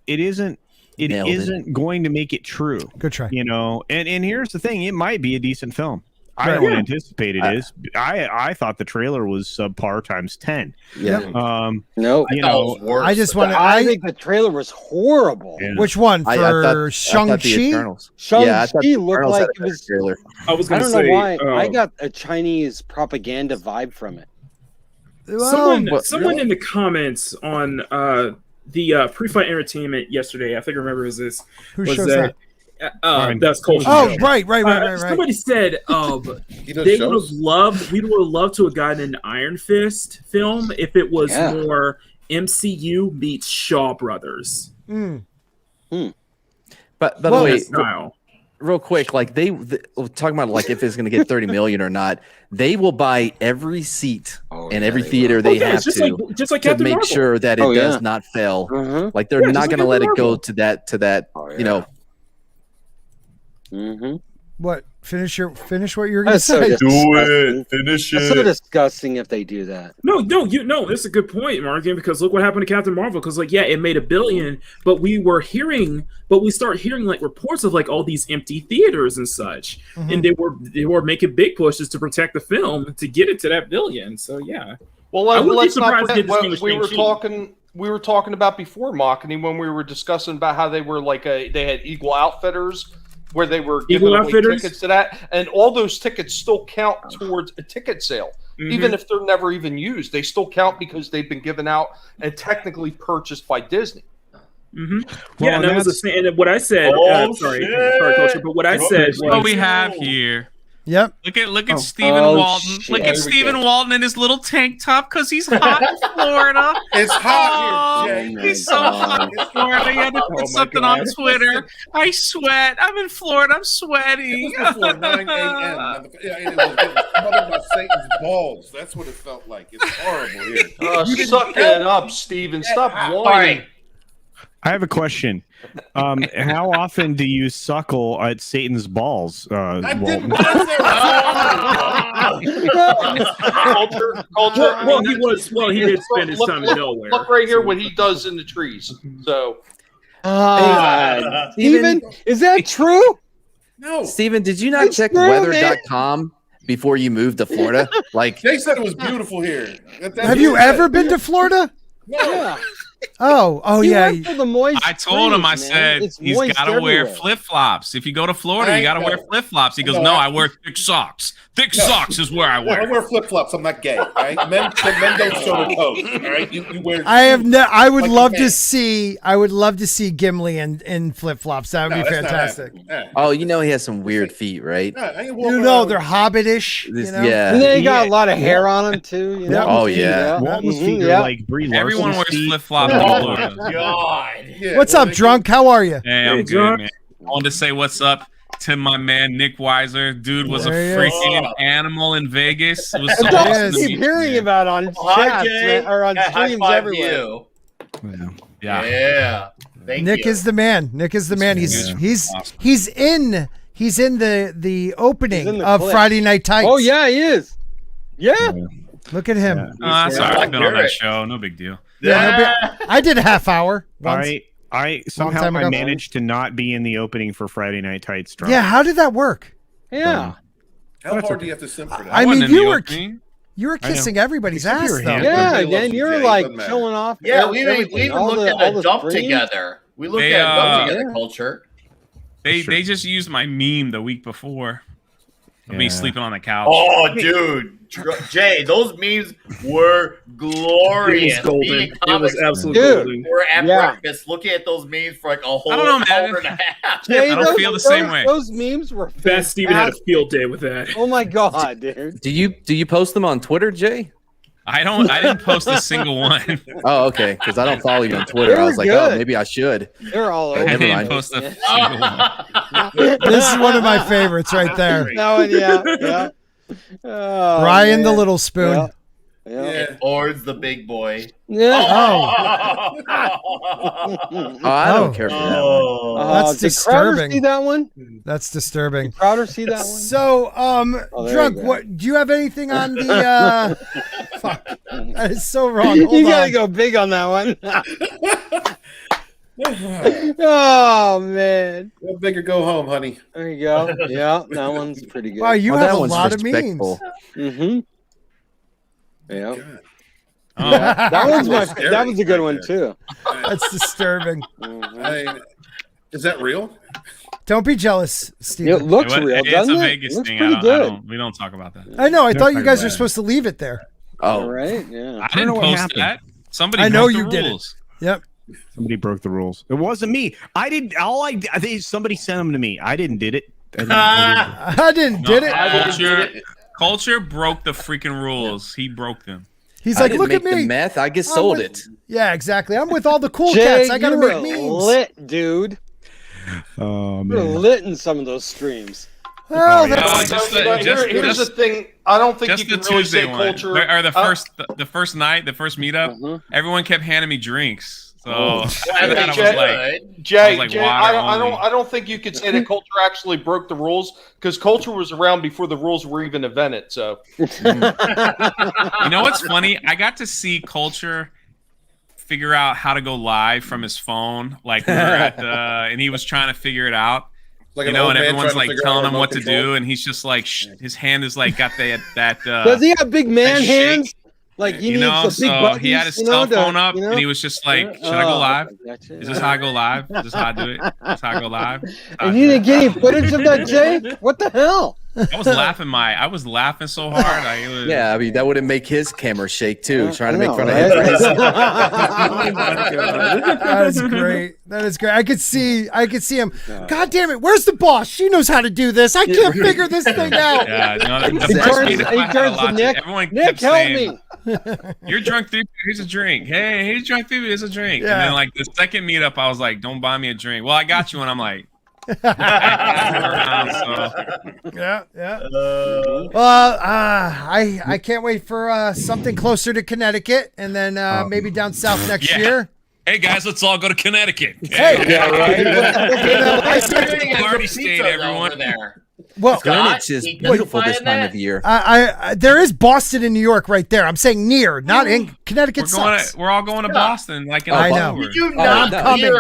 it isn't. It isn't going to make it true. Good try. And here's the thing: it might be a decent film. I don't anticipate it is. I thought the trailer was subpar times 10. Yeah. No. I think the trailer was horrible. Yeah. Which one for Shang-Chi? Shang-Chi looked like it was. Trailer. I don't know why. I got a Chinese propaganda vibe from it. Someone in the comments on the pre-fight entertainment yesterday, I think I remember this. Who shows that? That's Cole. Oh, right. Somebody said we would have loved to have gotten an Iron Fist film if it was more MCU meets Shaw Brothers. But by the way, real quick, like they talking about like if it's going to get 30 million or not, they will buy every seat in every theater they have just like to make sure that it does not fail. Like they're not going to let it go to that. What? Finish what you're going to say. Do it. Finish it. It's so disgusting if they do that. No, that's a good point, Martigan, because look what happened to Captain Marvel. Because it made $1 billion, but we start hearing like reports of like all these empty theaters and such, and they were making big pushes to protect the film to get it to that $1 billion. So yeah. Well, let's not forget what we were talking about before, Machini, when we were discussing about how they were they had Eagle Outfitters, where they were giving away tickets to that, and all those tickets still count towards a ticket sale, even if they're never even used. They still count because they've been given out and technically purchased by Disney. Well, and that was the same. And what I said, sorry, Culture, but what I said was what we have here. Yep. Look at Stephen Walton. Look at Stephen Walton in his little tank top because he's hot in Florida. It's hot here, Jay. He's so hot in Florida. He had to put something on Twitter. I sweat. I'm in Florida. I'm sweating. It was before 9 a.m. It was smothered by Satan's balls. That's what it felt like. It's horrible here. Suck it up, Steven. Stop whining. I have a question. How often do you suckle at Satan's balls, Walton? Culture. He did spend his time in Delaware. Look right here what he does in the trees. So, Steven, is that true? No. Steven, did you not check weather.com before you moved to Florida? Like they said it was beautiful here. Have you ever been to Florida? No. Yeah. Oh yeah. I told him. I said he's got to wear flip flops. If you go to Florida, you got to wear flip flops. He goes, "No, I wear thick socks. Thick socks is where I wear." I wear flip flops. I'm not gay. All right, men don't show the coat. All right, you wear. I would love to see. I would love to see Gimli in flip flops. That would be fantastic. Oh, he has some weird feet, right? They're hobbitish. Yeah, and they got a lot of hair on them too. Oh yeah. Walton's feet are like Brie Larson's Everyone wears feet. flip flops. Oh my God. Yeah, what's up, drunk? How are you? Hey, I'm good, man. I wanted to say what's up to my man Nick Weiser. Dude was a freaking animal in Vegas. It was so awesome. I keep hearing about on chats or on streams everywhere. Yeah. Nick is the man. Nick is the man. He's in the opening of Friday Night Tights. Oh yeah, he is. Yeah. Look at him. Sorry, I've been on that show. No big deal. I did a half hour once. I somehow managed to not be in the opening for Friday Night Tights. Yeah, how did that work? Yeah. How hard do you have to simp for that? I mean, You were kissing everybody's ass, though. Yeah, then you're like showing off. Yeah, we even looked at a dump together. We looked at a dump together, Culture. They just used my meme the week before of me sleeping on the couch. Oh, dude. Jay, those memes were glorious. It was golden. It was absolutely golden. We're at breakfast looking at those memes for like a whole hour and a half. Jay, I don't feel the same way. Those memes were Best Steven had a field day with that. Oh my god, dude. Do you post them on Twitter, Jay? I didn't post a single one. Oh, okay. Because I don't follow you on Twitter. I was like, oh, maybe I should. They're all over. I didn't post a single one. This is one of my favorites right there. That one, yeah. Oh, Ryan the Little Spoon. Yeah. Ords the big boy. Yeah. Oh, I don't care for that one. That's disturbing. See that one? That's disturbing. Crowder see that one? So, Drunk, what do you have anything on the fuck? That is so wrong. You gotta go big on that one. Oh man. Go big or go home, honey. There you go. Yeah, that one's pretty good. Wow, you have a lot of memes. Mm-hmm. Yeah. That was a good one too. That's disturbing. Is that real? Don't be jealous, Steve. It looks real, it's doesn't a it? Vegas Looks thing. pretty good. We don't talk about that. I know. I thought you guys were supposed to leave it there. Oh, right. Yeah. I didn't post that. Somebody. I know broke the you did it. rules. Yep. Somebody broke the rules. It wasn't me. I didn't. I think somebody sent them to me. I didn't did it. I didn't did it. Culture broke the freaking rules. He broke them. He's like, look at the me. meth. I just sold it. Yeah, exactly. I'm with all the cool Jay, cats. I gotta you make were memes. lit, dude. Oh You were man. lit in some of those streams. Well, Here's the thing. I don't think Just you the can really Tuesday say one. culture. Or the first night, the first meetup. Everyone kept handing me drinks. So after that, Jay, like, I don't think you could say that culture actually broke the rules because culture was around before the rules were even invented. So you know what's funny? I got to see Culture figure out how to go live from his phone, like we were at and he was trying to figure it out. Like you know, and everyone's like telling him what to do, and he's just like, his hand is like got that. Does he have big man hands? Like he needs the big so buttons, he had his cell phone up, and he was just like, "Should I go live? Is this how I go live? Is this how I do it? Is this how I go live?" And you didn't get any footage of that, Jay? What the hell? I was laughing so hard. Yeah, I mean that wouldn't make his camera shake too. Trying to make fun of his. That is great. That is great. I could see him. God damn it! Where's the boss? She knows how to do this. I can't figure this thing out. Yeah, he turns to Nick. Nick, help me. You're drunk 3 here's a drink. Hey, he's drunk 3 here's a drink. Yeah. And then like the second meetup, I was like, "Don't buy me a drink." Well, I got you, and I'm like. Yeah. Well, I can't wait for something closer to Connecticut, and then maybe down south next year. Hey guys, let's all go to Connecticut. Hey, yeah, right. Party state, everyone. There. Well, Greenwich is beautiful this time of year. There is Boston and New York right there. I'm saying near, not in Connecticut. We're all going to Boston, like in I know. October. Did you not hear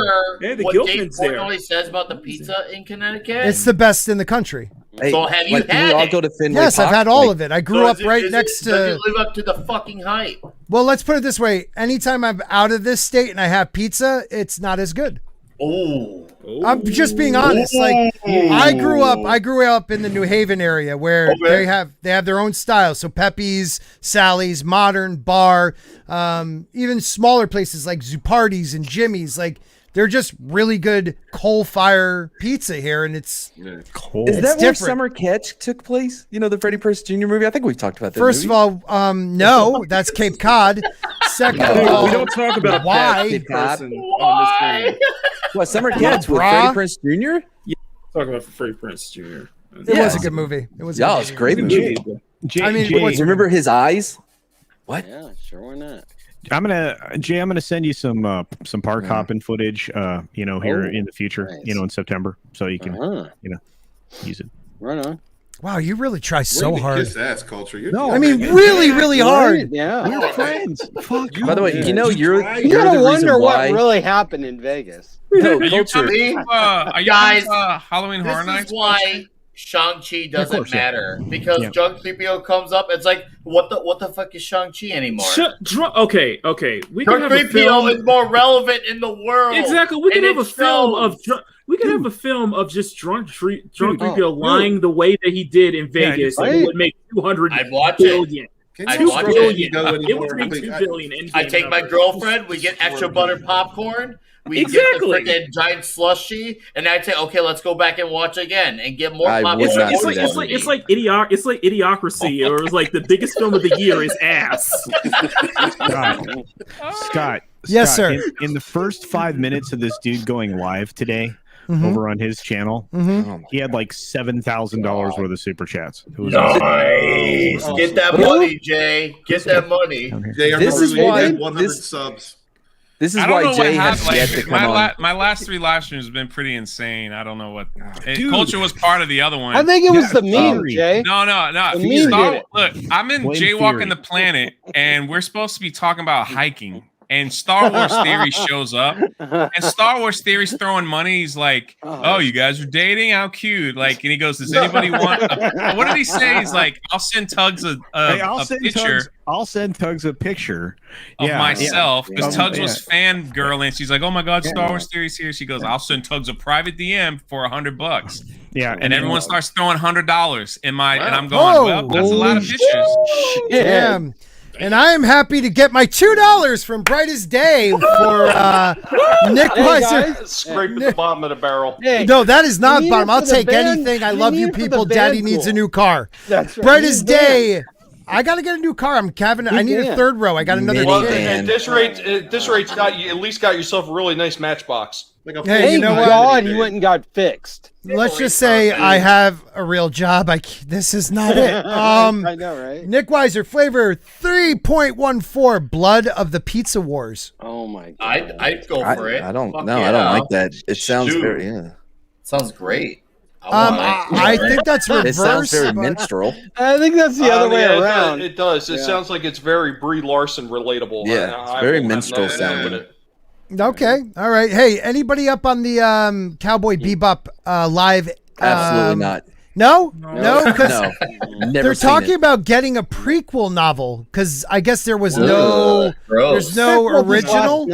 the what Dave Gilpin's there. Portnoy says about the pizza in Connecticut? It's the best in the country. Hey, So have you like, had we all it? go to Fenway Yes, I've Park, had all like, of it. I grew up right next to. Does it live up to the fucking hype? Well, let's put it this way: anytime I'm out of this state and I have pizza, it's not as good. Oh. I'm just being honest. Like I grew up in the New Haven area where they have their own style. So Pepe's, Sally's, Modern, Bar, even smaller places like Zupardi's and Jimmy's. Like they're just really good coal fire pizza here, and it's cold. Is that It's where different. Summer Catch took place? You know, the Freddie Prinze Jr. movie? I think we've talked about that First movie. of all, no, that's Cape Cod. Second of all, We don't talk about why? that person on the screen. What, Summer Catch with Freddie Prinze Jr.? Talk about Freddie Prinze Jr. It was a good movie. It was. Yeah, it's a great movie. I mean, You remember his eyes? What? Yeah, sure, why not? I'm gonna send you some park hopping footage. Here in the future. Nice. In September, so you can use it. Right on. Wow, you really try so hard. Kiss ass culture. I mean, really, really hard. Yeah, we're friends. Fuck. By the way, you you're gotta the wonder reason what why. really happened in Vegas. No, Are you culture. coming to, Guys, Halloween Horror This Nights? is why Shang-Chi doesn't matter because Drunk 3PO comes up. It's like, what the fuck is Shang-Chi anymore? Okay. We can have a Drunk film 3PO is more relevant in the world. Exactly. We can have a film of. We could have a film of just drunk 3PO lying the way that he did in Vegas, and it would make $200 billion. It would make $2 billion. I take my girlfriend. We get extra buttered popcorn. We get the freaking giant slushy, and I say, okay, let's go back and watch again and get more popcorn. It's like Idiocracy, or it's like the biggest film of the year is Ass. Scott. Yes, sir. In the first 5 minutes of this dude going live today over on his channel, he had like $7,000 worth of super chats. It was nice. Get that money, Jay. Get that money. Jay, this is why 100 subs. This is why Jay has yet to come on. My last 3 live streams have been pretty insane. I don't know what Culture was part of the other one. I think it was the meme, Jay. No. Look, I'm in Jaywalking the Planet, and we're supposed to be talking about hiking. And Star Wars Theory shows up, and Star Wars Theory's throwing money. He's like, "Oh, you guys are dating? How cute!" Like, and he goes, "Does anybody want?" What did he say? He's like, "I'll send Tugs a picture." I'll send Tugs a picture of myself because Tugs was fangirling. And she's like, "Oh my God, Star Wars Theory's here." She goes, "I'll send Tugs a private DM for $100." Yeah, and everyone starts throwing $100 in my, and I'm going, "Well, that's a lot of pictures." Damn. And I am happy to get my $2 from Brightest Day for Nick Weiser. Scrape at the bottom of the barrel. Hey, no, that is not bottom. I'll take anything. I love you people. Daddy needs a new car. That's right. Brightest Day. I got to get a new car. I'm Kevin. I need a third row. I got another. Well, at this rate, got you at least got yourself a really nice Matchbox. Hey, you know what? God, you went and got fixed. Let's just say I have a real job. This is not it. I know, right? Nick Weiser, flavor 3.14, Blood of the Pizza Wars. Oh my God! I'd go for it. I don't know. I don't like that. It sounds very sounds great. I think that's reverse. It sounds very minstrel. I think that's the other way around. It does. It sounds like it's very Brie Larson relatable. Yeah, it's very minstrel sounding. Okay, all right. Hey, anybody up on the Cowboy Bebop live? Absolutely not. No, because never they're talking about getting a prequel novel because I guess there was there's no original.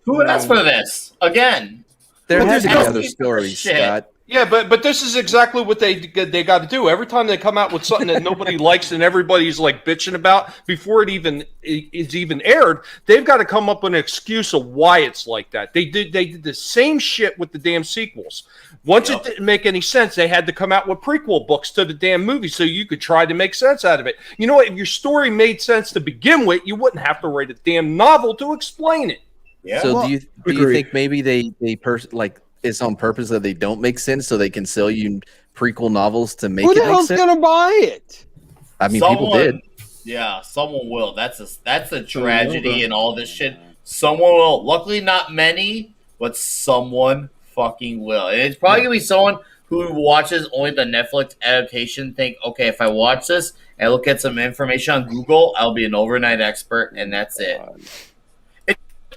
Who asked for this again? There has to be other stories, Scott. Yeah, but this is exactly what they got to do. Every time they come out with something that nobody likes and everybody's like bitching about before it's even aired, they've got to come up with an excuse of why it's like that. They did the same shit with the damn sequels. Once it didn't make any sense, they had to come out with prequel books to the damn movie so you could try to make sense out of it. You know what? If your story made sense to begin with, you wouldn't have to write a damn novel to explain it. Yeah. So do you think maybe they it's on purpose that they don't make sense so they can sell you prequel novels to make it make sense? Who the hell's gonna buy it? I mean, people did. Yeah, someone will. That's a tragedy and all this shit. Someone will. Luckily, not many, but someone fucking will. And it's probably gonna be someone who watches only the Netflix adaptation. Think, okay, if I watch this and look at some information on Google, I'll be an overnight expert, and that's it.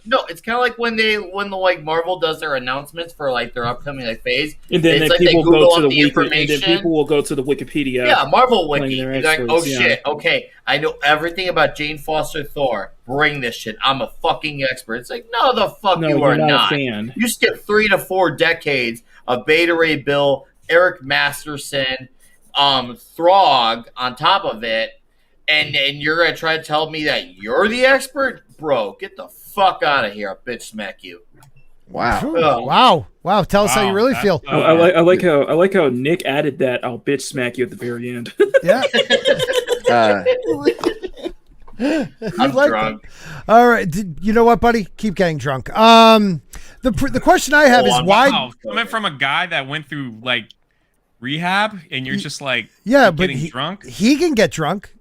No, it's kind of like when the Marvel does their announcements for like their upcoming phase, and then people go to the information. And then people will go to the Wikipedia. Yeah, Marvel Wiki. You're like, shit, okay, I know everything about Jane Foster Thor. Bring this shit. I'm a fucking expert. It's like, no, the fuck you are not. A fan. You skip 3 to 4 decades of Beta Ray Bill, Eric Masterson, Throg on top of it, and you're gonna try to tell me that you're the expert, bro? Get the fuck out of here! I'll bitch smack you. Wow. Wow. Tell us how you really feel. I like how Nick added that "I'll bitch smack you" at the very end. Yeah. I'm drunk. All right. You know what, buddy? Keep getting drunk. The question I have is why coming from a guy that went through like rehab and you're just like getting drunk. He can get drunk.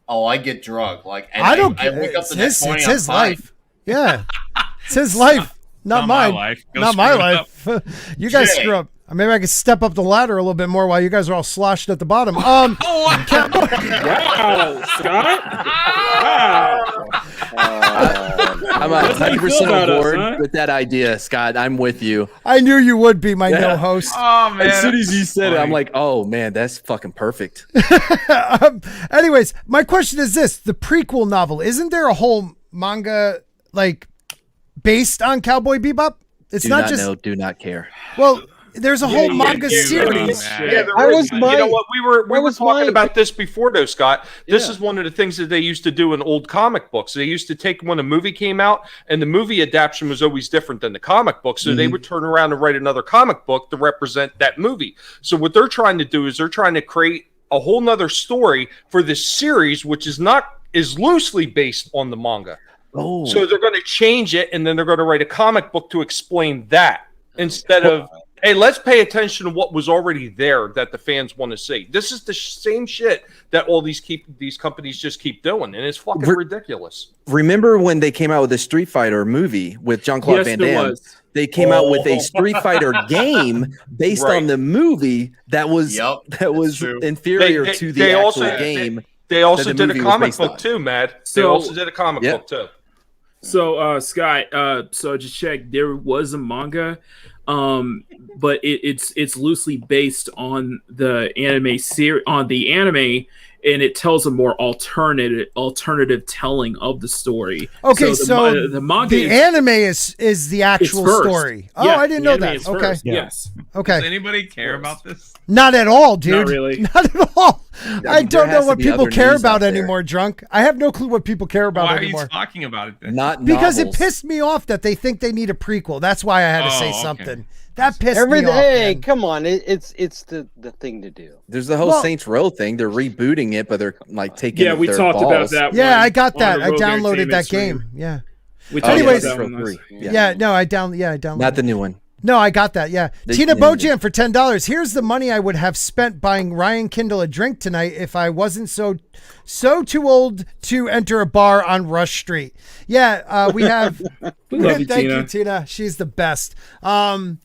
Oh, I get drunk. Like I don't. I wake up the next morning. It's his life. Yeah, it's his life, not mine. My life. Not my life. You guys screw up. Maybe I could step up the ladder a little bit more while you guys are all sloshed at the bottom. Wow, Scott. I'm 100% on board with that idea, Scott. I'm with you. I knew you would be my no-host. Oh, man. As soon as you said it, I'm like, oh, man, that's fucking perfect. Anyways, my question is this. The prequel novel, isn't there a whole manga, like, based on Cowboy Bebop? It's not just... know, do not care. Well... There's a whole manga series. Yeah, you know what? We were talking about this before, though, Scott. This is one of the things that they used to do in old comic books. They used to take when a movie came out, and the movie adaptation was always different than the comic book. So they would turn around and write another comic book to represent that movie. So what they're trying to do is they're trying to create a whole nother story for this series, which is loosely based on the manga. Oh, so they're going to change it, and then they're going to write a comic book to explain that instead of. Hey, let's pay attention to what was already there that the fans want to see. This is the same shit that all these companies just keep doing, and it's fucking ridiculous. Remember when they came out with a Street Fighter movie with Jean-Claude Van Damme? They came out with a Street Fighter game based on the movie that was inferior to the actual game. They also did a comic book too, Matt. They also did a comic book too. So, Scott, so just check. There was a manga. But it's loosely based on the anime and it tells a more alternative telling of the story. Okay, so the manga anime is the actual story. Oh, yeah, I didn't know that. Okay. First. Yes. Okay. Does anybody care about this? Not at all, dude. Not really. Not at all. I don't know what people care about anymore, Drunk. I have no clue what people care about anymore. Why are you talking about it then? Not because novels. It pissed me off that they think they need a prequel. That's why I had to say something. That pissed me off. Hey, come on. It's the thing to do. There's the whole Saints Row thing. They're rebooting it, but they're like taking we their talked balls. about that. Yeah, I got that. I downloaded that game. Yeah. Anyways, I downloaded. Not the new one. No, I got that. Yeah. Tina Bojan for $10. Here's the money I would have spent buying Ryan Kindle a drink tonight if I wasn't so too old to enter a bar on Rush Street. Yeah, we have. Thank you, Tina. She's the best. Ryan's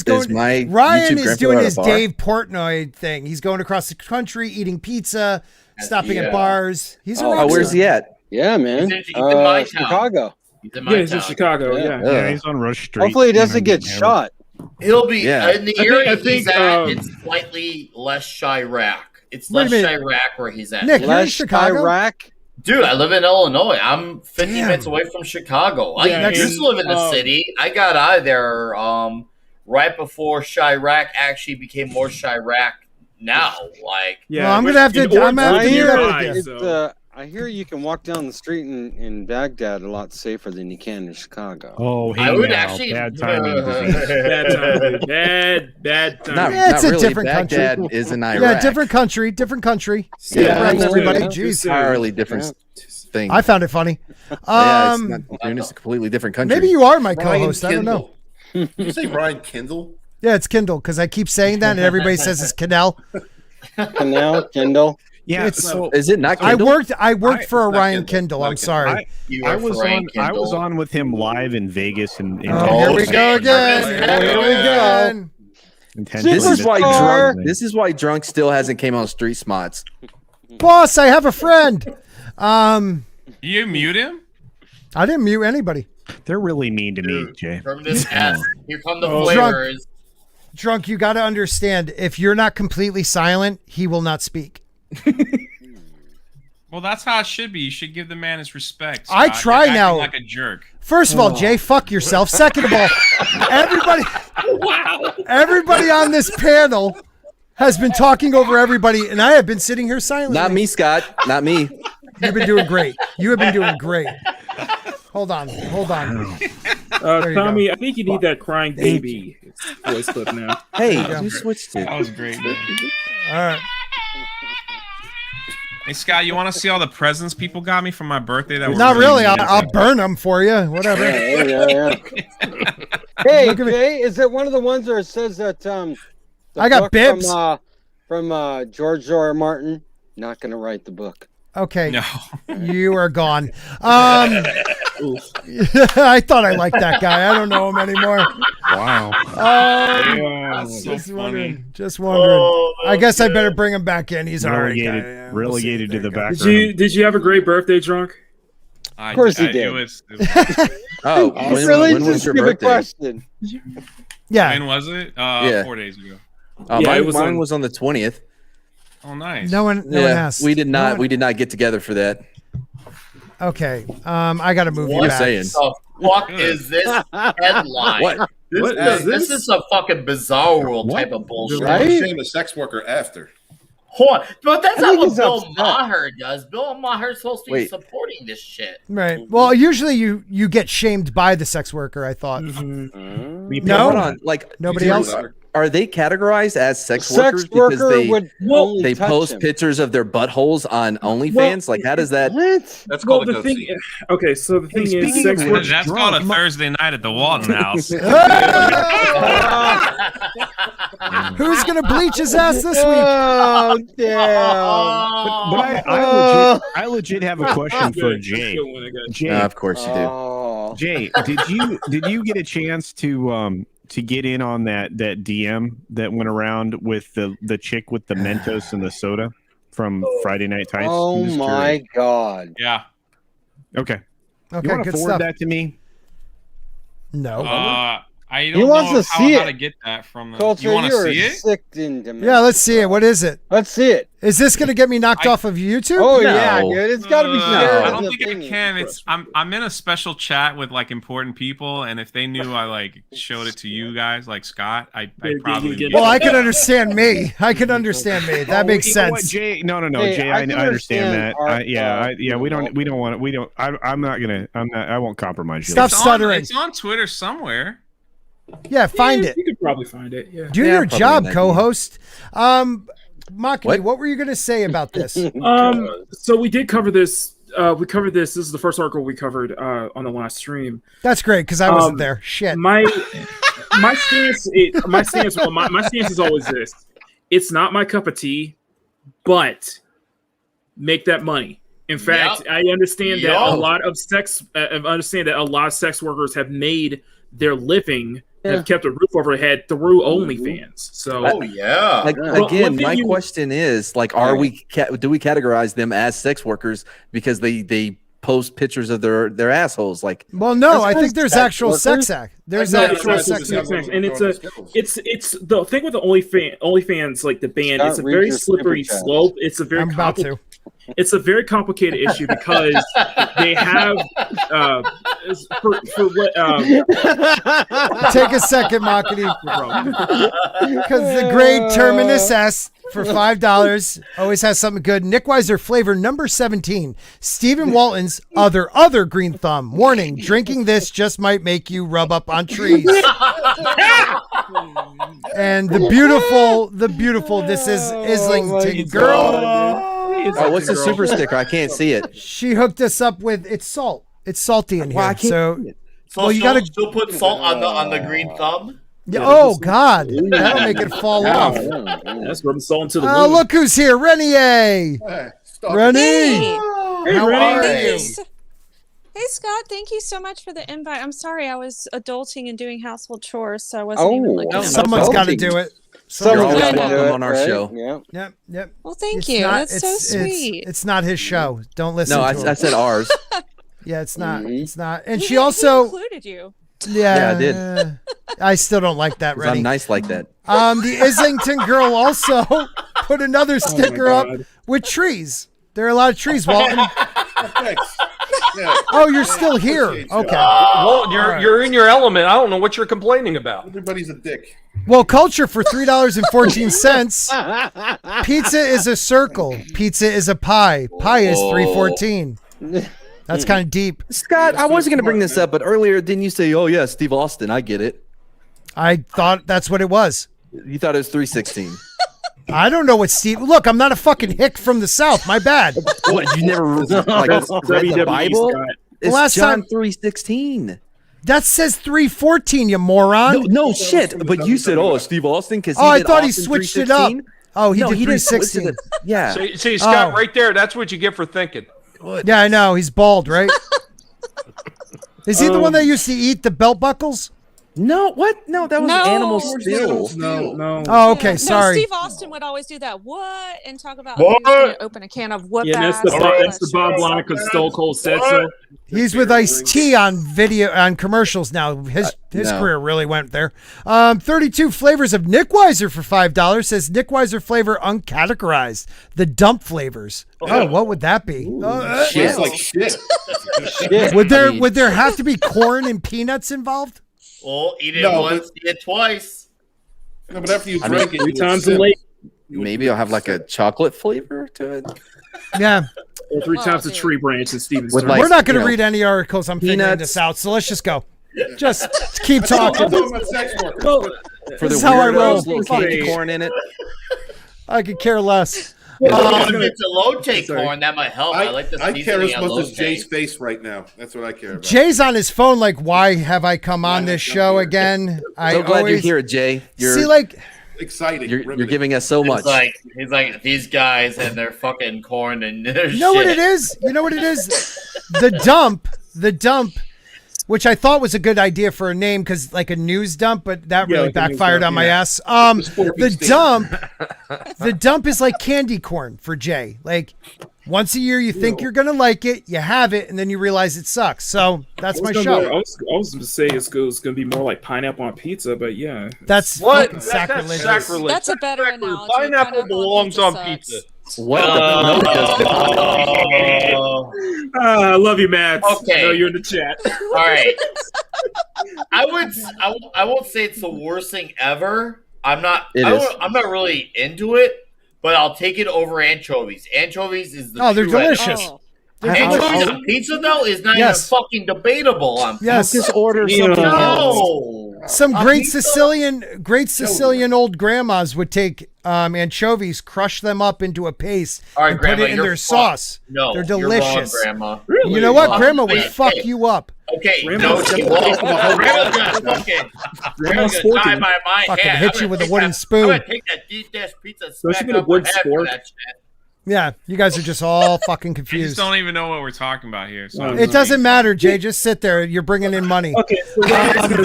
Ryan is doing his Dave Portnoy thing. He's going across the country, eating pizza, stopping at bars. He's a where's he at? Yeah, man. He's in my Chicago. He's in Chicago. Yeah, he's on Rush Street. Hopefully, he doesn't get shot. He'll be in the area he's at. It's slightly less Chirac. It's less Chirac where he's at. Nick, you're in Chicago? Chirac? Dude, I live in Illinois. I'm 50 minutes away from Chicago. I used to live in the city. I got out of there right before Chirac actually became more Chirac now. I'm gonna have to. I hear you can walk down the street in Baghdad a lot safer than you can in Chicago. Oh, I would actually bad timing. Bad timing. Not a really. different Baghdad country. is in Iraq. Yeah, different country. Yeah, everybody. Jeez. Entirely different thing. I found it funny. It's a completely different country. Maybe you are my co-host. I don't know. Did you say Ryan Kindle? Yeah, it's Kindle because I keep saying that and everybody says it's Kindle. Kindle. Yeah, is it not Kindle? I worked for a Ryan Kindle. I'm sorry. I was on with him live in Vegas and here we go again. This is why Drunk still hasn't came on Street Smots. Boss, I have a friend. You mute him? I didn't mute anybody. They're really mean to me, Jay. From this here come the flavors. Drunk, you got to understand, if you're not completely silent, he will not speak. Well, that's how it should be. You should give the man his respect. Scott. I try You're now. like a jerk. First of all, Jay, fuck yourself. Second of all, everybody on this panel has been talking over everybody, and I have been sitting here silently. Not me, Scott. Not me. You've been doing great. You have been doing great. Hold on. Tommy, I think you need that crying baby voice clip now. Hey, you switched it. That was great, man. All right. Hey, Scott, you want to see all the presents people got me for my birthday? That were not really. I'll burn them for you. Whatever. Yeah. Hey, Jay, is it one of the ones where it says that I got bibs from George R. R. Martin? Not going to write the book. Okay. No. You are gone. I thought I liked that guy. I don't know him anymore. Wow. Just wondering. I guess I better bring him back in. He's relegated to the background. Did you have a great birthday, Drunk? Of course he did. When was your birthday? Question. Yeah. When was it? 4 days ago. Mine was on the 20th. Oh, nice. No one asked. We did not get together for that. Okay. I got to move you back. What the fuck is this headline? What? This is a fucking bizarre world type of bullshit. Right? Shame a sex worker after. Hold on. But that's not what Bill Maher does. Bill Maher's supposed to be supporting this shit. Right. Well, usually you get shamed by the sex worker, I thought. Mm-hmm. No? Hold on. Like, nobody else? Are they categorized as sex workers because they post pictures of their buttholes on OnlyFans? Like, how does that? That's called the thing. Okay, so the thing is, sex workers. That's called a Thursday night at the Walton house. Who's gonna bleach his ass this week? Oh damn! But I legit have a question for Jay. Jay, of course you do. Jay, did you get a chance to get in on that DM that went around with the chick with the Mentos and the soda from Friday Night Tights? Oh my god! Yeah. Okay. Okay. You want to good forward stuff. that to me? No. I don't know how to get that from them. Culture, you want to see it? Sick into me. Yeah, let's see it. What is it? Let's see it. Is this gonna get me knocked off of YouTube? Oh yeah, dude. It's got to be shared. I don't think I can. I'm in a special chat with like important people, and if they knew I like showed it to you guys, like Scott, I probably. Well, I can understand me. That makes sense. What, Jay? No, Hey, Jay. I understand that. We don't want to. I won't compromise you. Stop stuttering. It's on Twitter somewhere. Yeah, find it. You could probably find it. Yeah. Do your job, co-host. Maki, what were you going to say about this? So we did cover this. We covered this. This is the first article we covered on the last stream. That's great because I wasn't there. Shit. My stance is always this. It's not my cup of tea, but make that money. In fact, I understand that a lot of sex workers have made their living, have kept a roof over their head through OnlyFans. So, my question is, like, do we categorize them as sex workers because they post pictures of their assholes? Like, well, no, I think there's actual sex act. There's actual sex act, and it's the thing with the OnlyFans, like the ban. It's a very slippery slope. It's a very It's a very complicated issue because they have take a second, Makati, because the grade Terminus S for $5 always has something good. Nick Weiser flavor number 17. Stephen Walton's other green thumb. Warning: drinking this just might make you rub up on trees. And the beautiful. This is Islington girl. What's the super sticker? I can't see it. She hooked us up with salt. It's salty in here. So you gotta still put salt on the green thumb. Yeah, oh God, that'll make it fall off. That's rubbing salt into the wound. Look who's here, Renier. Rennie, how are you? Hey Scott, thank you so much for the invite. I'm sorry, I was adulting and doing household chores, so I wasn't even like. Someone's got to do it. You're always welcome on our show. Yep. Well, thank you. That's so sweet. It's not his show. Don't listen. No, to him. I said ours. Yeah, it's not. It's not. And she also included you. Yeah, I did. I still don't like that. I'm nice like that. The Islington girl also put another sticker up with trees. There are a lot of trees, Walton. Oh, you're still here. Okay. Well, you're in your element. I don't know what you're complaining about. Everybody's a dick. Well, culture for $3.14. Pizza is a circle. Pizza is a pie. Pie is $3.14. That's kind of deep. Scott, I wasn't going to bring this up, but earlier, didn't you say, "Oh yeah, Steve Austin"? I get it. I thought that's what it was. You thought it was $3.16. I don't know what Steve. Look, I'm not a fucking hick from the South. My bad. What? You never read the Bible? It's last John time 3:16. That says 3:14, you moron. No shit. But you said, "Oh, Steve Austin," because I thought he switched it up. Oh, he did 3:16. Yeah. See, Scott, right there. That's what you get for thinking. Good. Yeah, I know. He's bald, right? Is he the one that used to eat the belt buckles? No, what? No, that was Animal Steel. No. Oh, okay. Sorry. No, Steve Austin would always do that. What? And talk about what? Open a can of whoop Yeah, ass. that's the Bob Blanca Stone Cold said so. He's with Ice-T on video on commercials now. His career really went there. 32 flavors of Nick Weiser for $5 says Nick Weiser flavor uncategorized. The dump flavors. Oh, what would that be? Tastes like shit. Would there have to be corn and peanuts involved? Well, eat it once, eat it twice. No, but after you drink it, 3 times a late. Maybe I'll have like a chocolate flavor to it. Yeah. Or 3 times a tree branch in Steven's With turn. like- We're not going to you know, read any articles. I'm figuring peanuts. this out. So let's just go. Just keep talking. For This the is how I roll. little candy corn in it. I could care less. If it's a low take corn, that might help. I like the I care as seasoning on much as low Jay's take. face right now. That's what I care about. Jay's on his phone like, why have I come on this show again? So glad you're here, Jay. See, like, exciting. You're giving us so much. He's like these guys and their fucking corn and their you know what it is? You know what it is? The dump, which I thought was a good idea for a name because like a news dump, but that really like a news backfired dump, on my yeah. ass. The dump is like candy corn for Jay. Like once a year, you think you're gonna like it, you have it, and then you realize it sucks. So that's my show. I was going to say it's going to be more like pineapple on pizza, but yeah. That's What? fucking sacrilegious. That's sacrilege. That's a better analogy. Pineapple belongs on sucks. pizza. What the does I love you, Matt. Okay. I know you're in the chat. All right. I won't say it's the worst thing ever. I'm not really into it, but I'll take it over anchovies. Anchovies is the they're true delicious. enemy. Anchovies on pizza though is not Yes. even fucking debatable on pizza. Yes. Just order something else. No. Some great Sicilian old grandmas would take anchovies, crush them up into a paste, All right, and Grandma, put it in you're their sauce. No, they're you're wrong, delicious. Grandma. Really? You know what? Grandma would Hey, fuck hey. you up. Okay, Grandma's no, she won't. Grandma's gonna Grandma's tie Sporking. my Fucking hand. hit I'm you gonna with a take wooden that- spoon. I'm gonna take that deep dish pizza and Don't you smack mean a up her wood head for spork? that shit. Yeah, you guys are just all fucking I just confused. don't even know what we're talking about here. So It doesn't matter, Jay. Just sit there. You're bringing in money. Okay, so what I was going to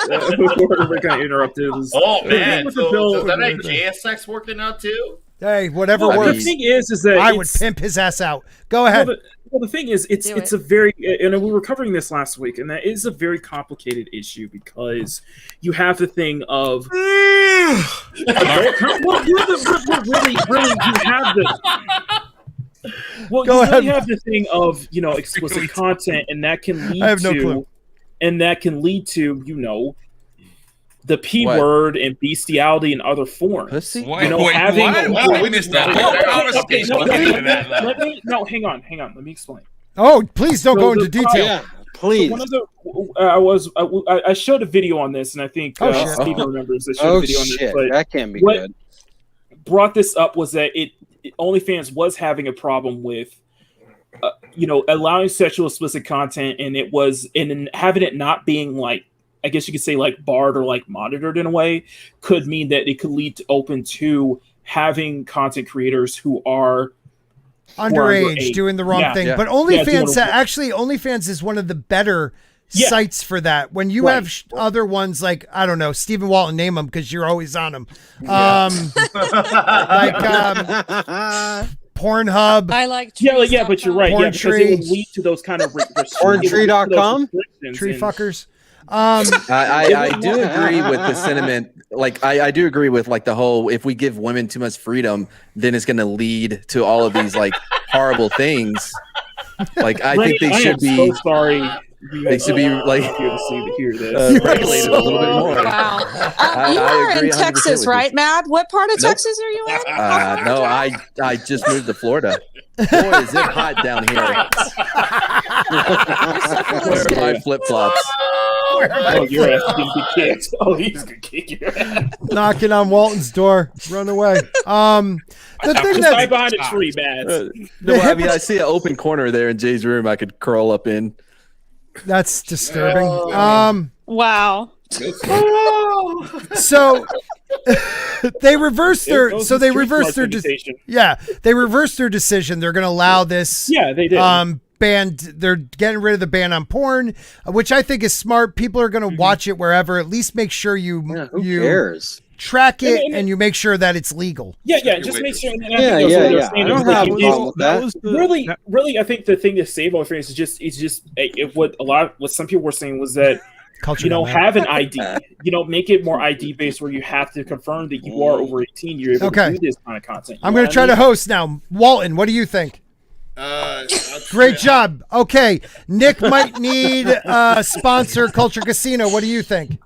say before we got interrupted was... Oh man, with the so bill- does that make JSX working out too? Hey, whatever Well, the works. thing is that I would it's- pimp his ass out. Go ahead. Well, the thing is, it's a very, and we were covering this last week, and that is a very complicated issue because you have the thing of you have the thing of explicit content, and that can lead I have no clue. the P What? word and bestiality in other forms. Pussy? What? Having I missed that whole conversation. Hang on. Let me explain. Oh, please don't So go into the- detail. Yeah, please. One of the, I showed a video on this, and I think shit. Steven remembers. I showed Oh a video on shit, this, but that can't be what good. brought this up was that OnlyFans was having a problem with, allowing sexual explicit content, and it was and having it not being like, I guess you could say like barred or like monitored in a way, could mean that it could lead to open to having content creators who are Underage, doing the wrong thing. Yeah. But OnlyFans, OnlyFans is one of the better sites for that. When you have other ones like, I don't know, Stephen Walton, name them because you're always on them. Pornhub. I like but you're right. Porn Yeah, because it would lead to those kind of Porntree.com? Tree fuckers. I do agree with the sentiment. Like I do agree with like the whole, if we give women too much freedom, then it's going to lead to all of these like horrible things. Like I think they should be. So sorry. They should be like hear this. regulated a little bit more. Wow. I You are agree in 100% Texas, with right, Matt? What part of Texas are you in? No, I just moved to Florida. Boy, is it hot down here. Where are my flip flops? Oh, your ass is gonna be kicked. Oh, he's gonna kick your ass. Knocking on Walton's door. Run away. The thing Just hide that behind a tree, Matt. No, I mean, I see an open corner there in Jay's room I could curl up in. that's disturbing. Wow. So they reversed their decision. Yeah, they reversed their decision. They're going to allow this Yeah, they did. banned. They're getting rid of the ban on porn, which I think is smart. People are going to watch it wherever. At least make sure you cares? Track it and you make sure that it's legal. Yeah. Just make sure. Really, I think the thing to save OnlyFans is just what some people were saying was that have an ID. Make it more ID based where you have to confirm that you are over 18. You're able to do this kind of content. I'm going to try to host now. Walton, what do you think? Great job. Okay, Nick might need a sponsor. Culture Casino. What do you think?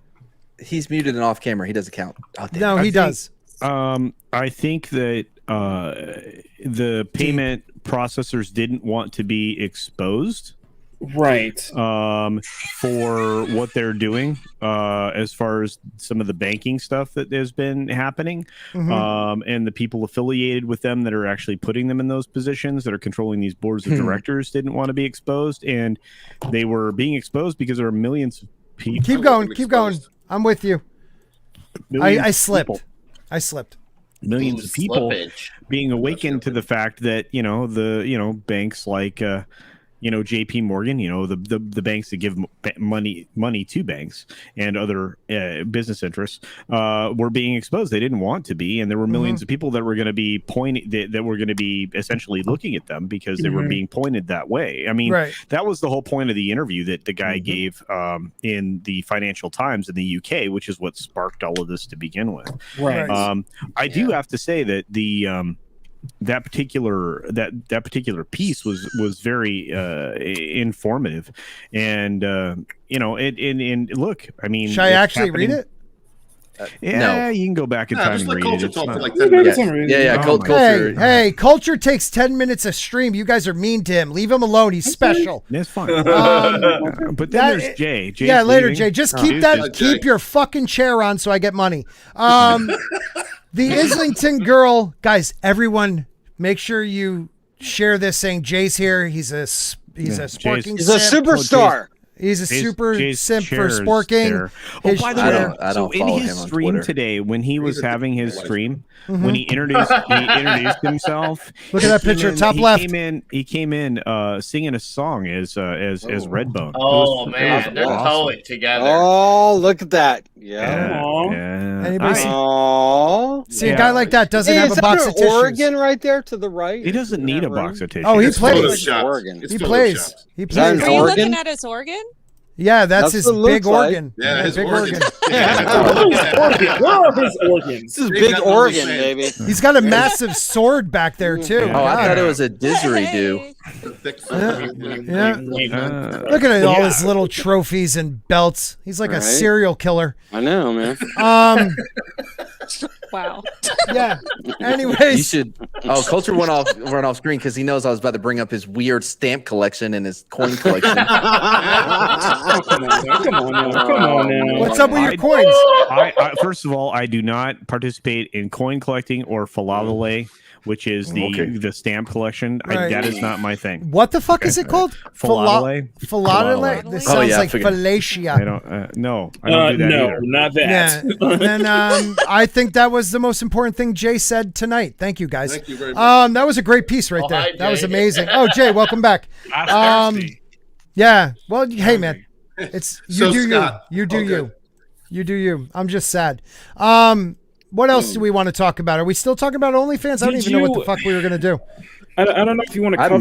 He's muted and off camera. He doesn't count. No, he does. I think that the payment processors didn't want to be exposed, right? For what they're doing, as far as some of the banking stuff that has been happening, and the people affiliated with them that are actually putting them in those positions that are controlling these boards of directors didn't want to be exposed, and they were being exposed because there are millions of people. Keep going. I'm with you. I slipped. Millions of people being awakened to the fact that banks like JP Morgan, the banks that give money to banks and other business interests were being exposed. They didn't want to be, and there were millions of people that were going to be that were going to be essentially looking at them because they were being pointed that way. I mean, that was the whole point of the interview that the guy gave in the Financial Times in the UK, which is what sparked all of this to begin with. Right. I do have to say that that particular piece was very informative, and look, I mean, should I actually read it? No, you can go back in time and read it. Culture. Hey, Culture takes 10 minutes a stream. You guys are mean to him. Leave him alone. He's special. That's fine. But then there's Jay. Yeah, later, Jay. Just keep your fucking chair on so I get money. The Islington girl, guys, everyone, make sure you share this saying Jay's here. He's a Sporking. He's a superstar. He's a super simp for Sporking. Oh, by the way, so in his stream today, when he was having his stream, when he introduced himself, look at that picture, top left. He came in singing a song as Redbone. Oh man, they're totally together. Oh, look at that! Yeah. Anybody see a guy like that doesn't have a box of tissues? Oregon right there to the right. He doesn't need a box of tissues. Oh, he plays. Oregon. He plays. Are you looking at his organ? Yeah, that's his big organ. Yeah, his big organ. Where are his organs? This is big organ, baby. He's got a massive sword back there too. Oh, I thought it was a didgeridoo. Look at all his little trophies and belts. He's like a serial killer. I know, man. Wow. Yeah. Anyways, you should. Oh, Culture went off screen because he knows I was about to bring up his weird stamp collection and his coin collection. Come on now. What's up with your coins? I first of all, I do not participate in coin collecting or falalale, which is the stamp collection. Right. That is not my thing. What the fuck is it called? Falalale. Falalale. This sounds like fallacia. I don't. No, I don't do that either. Not that. Yeah. And I think that was the most important thing Jay said tonight. Thank you, guys. Thank you very much. That was a great piece right there. Hi, that was Jay. amazing. Oh, Jay, welcome back. Yeah. Well, hey, man. It's you do Scott. you. You do you. You do you. I'm just sad. What else do we want to talk about? Are we still talking about OnlyFans? I don't even know what the fuck we were going to do. I don't know if you want to cover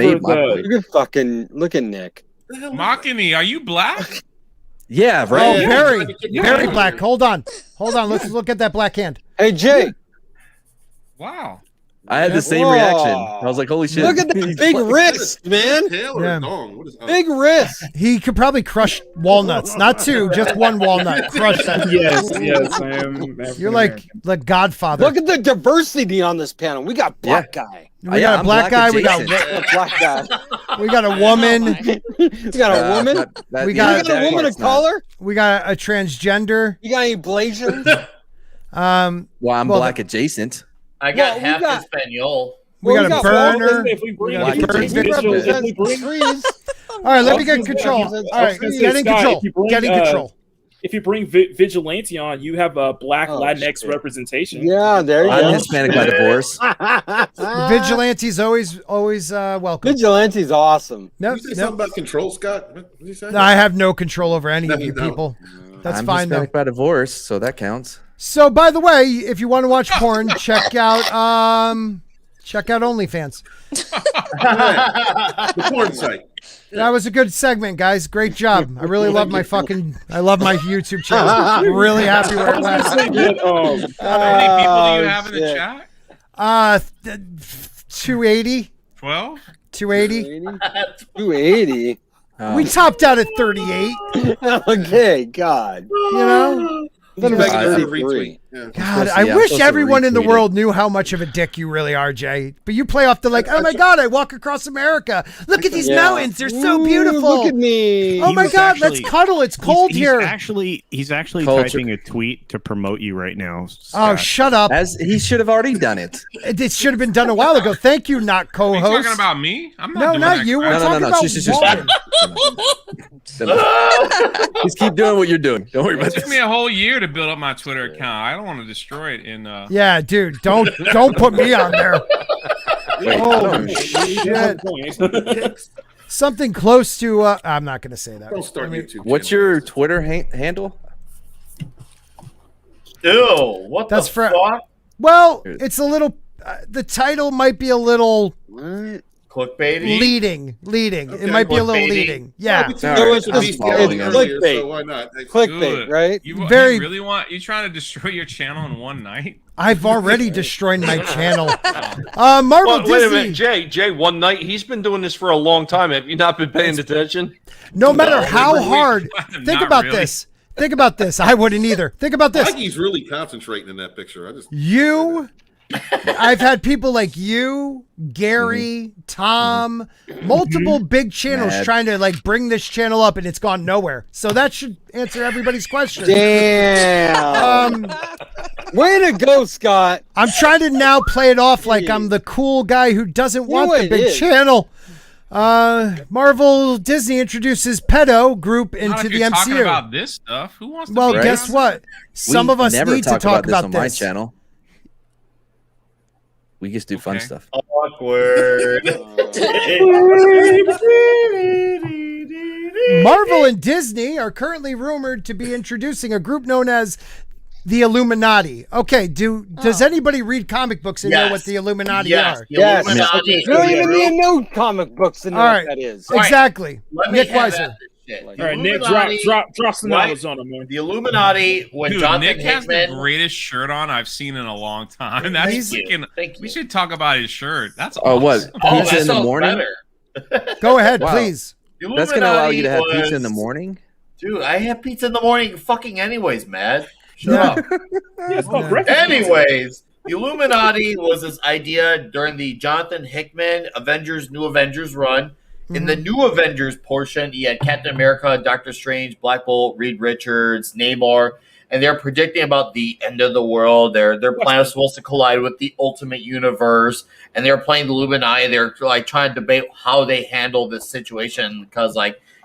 Look at Nick. Makini, are you black? Yeah, right. Oh, very black. Hold on. Let's look at that black hand. Hey, Jay. Wow. I had the same reaction. I was like, "Holy shit!" Look at that big wrist, man. Big wrist. He could probably crush walnuts. Not two, just one walnut. Crush that. Yes, I am. You're like Godfather. Look at the diversity on this panel. We got black guy. We got a black guy. We got black guy. We got a woman. We got a woman. We got a woman of color. We got a transgender. You got any Blasians? Well, I'm black adjacent. I got half Espanol. We got a burner. All right, let me get control. All right, get in control. Get in control. if you bring Vigilante on, you have a black Latinx representation. Yeah, there you go. I'm Hispanic by divorce. Vigilante's always welcome. Vigilante's awesome. Did you say something about control, Scott? What did you say? No, I have no control over any of you people. That's I'm fine though. Hispanic by divorce, so that counts. So, by the way, if you want to watch porn, check out OnlyFans. The porn site. That was a good segment, guys. Great job. I really love my YouTube channel. I'm really happy where it went. How many people do you have in the chat? 280. 12? 280. 280. We topped out at 38. Okay, God. You know? What about God, 33? God, I wish everyone in the world knew how much of a dick you really are, Jay. But you play off the oh my God, I walk across America. Look at these mountains. They're so beautiful. Look at me. Oh my God, let's cuddle. It's cold here. He's actually typing a tweet to promote you right now. Scott. Oh, shut up. As he should have already done it. It should have been done a while ago. Thank you, not co-host. Are you talking about me? I'm not doing not that you. crap. We're talking about Walton. Just keep doing what you're doing. Don't worry about It took this. me a whole year to build up my Twitter account. I don't want to destroy it in Yeah, dude, don't put me on there. Oh shit! Something close to. I'm not gonna say that. Don't start YouTube. What's your Twitter handle? Ew! What That's the for. fuck? Well, it's a little. The title might be a little. Clickbaity? Leading. Okay. It might be a little Clickbaity? leading. Yeah. It's clickbait. So why not? Clickbait, right? You Very- really want you trying to destroy your channel in one night? I've already destroyed my channel. Marvel Wait a Disney. minute, Jay. One night. He's been doing this for a long time. Have you not been paying attention? No matter how hard. Not Think about really. this. Think about this. I wouldn't either. Think about this. Mikey's really concentrating in that picture. I've had people like you, Gary, Tom, multiple big channels Mad. trying to bring this channel up, and it's gone nowhere. So that should answer everybody's question. Damn. Way to go, Scott. I'm trying to now play it off like I'm the cool guy who doesn't want the big channel. Marvel Disney introduces pedo group Not into if the you're MCU. talking about this stuff. Who wants to Well, be guess on what? Some of us never need to talk about on my this. channel. We just do fun stuff. Awkward. Marvel and Disney are currently rumored to be introducing a group known as the Illuminati. Okay, does anybody read comic books and know what the Illuminati are? Yes. Illuminati. You don't even need no comic books to know All what right. that is. Exactly. Let me Nick have Weiser. that shit. All right, Nick, drop some knowledge on him, man. The Illuminati, when Dude, Jonathan Nick has the Hickman. greatest shirt on I've seen in a long time. That's freaking. We should talk about his shirt. That's Oh, what? awesome. Pizza that in the sounds morning? better. Go ahead, Wow. please. The That's going to allow you to have Illuminati pizza in the was- morning? Dude, I have pizza in the morning fucking anyways, man. Shut up. It's called breakfast. Anyways, the Illuminati was this idea during the Jonathan Hickman New Avengers run. In the New Avengers portion, you had Captain America, Doctor Strange, Black Bolt, Reed Richards, Namor, and they're predicting about the end of the world. Their planet was supposed to collide with the Ultimate Universe, and they're playing the Illuminati. They're trying to debate how they handle this situation because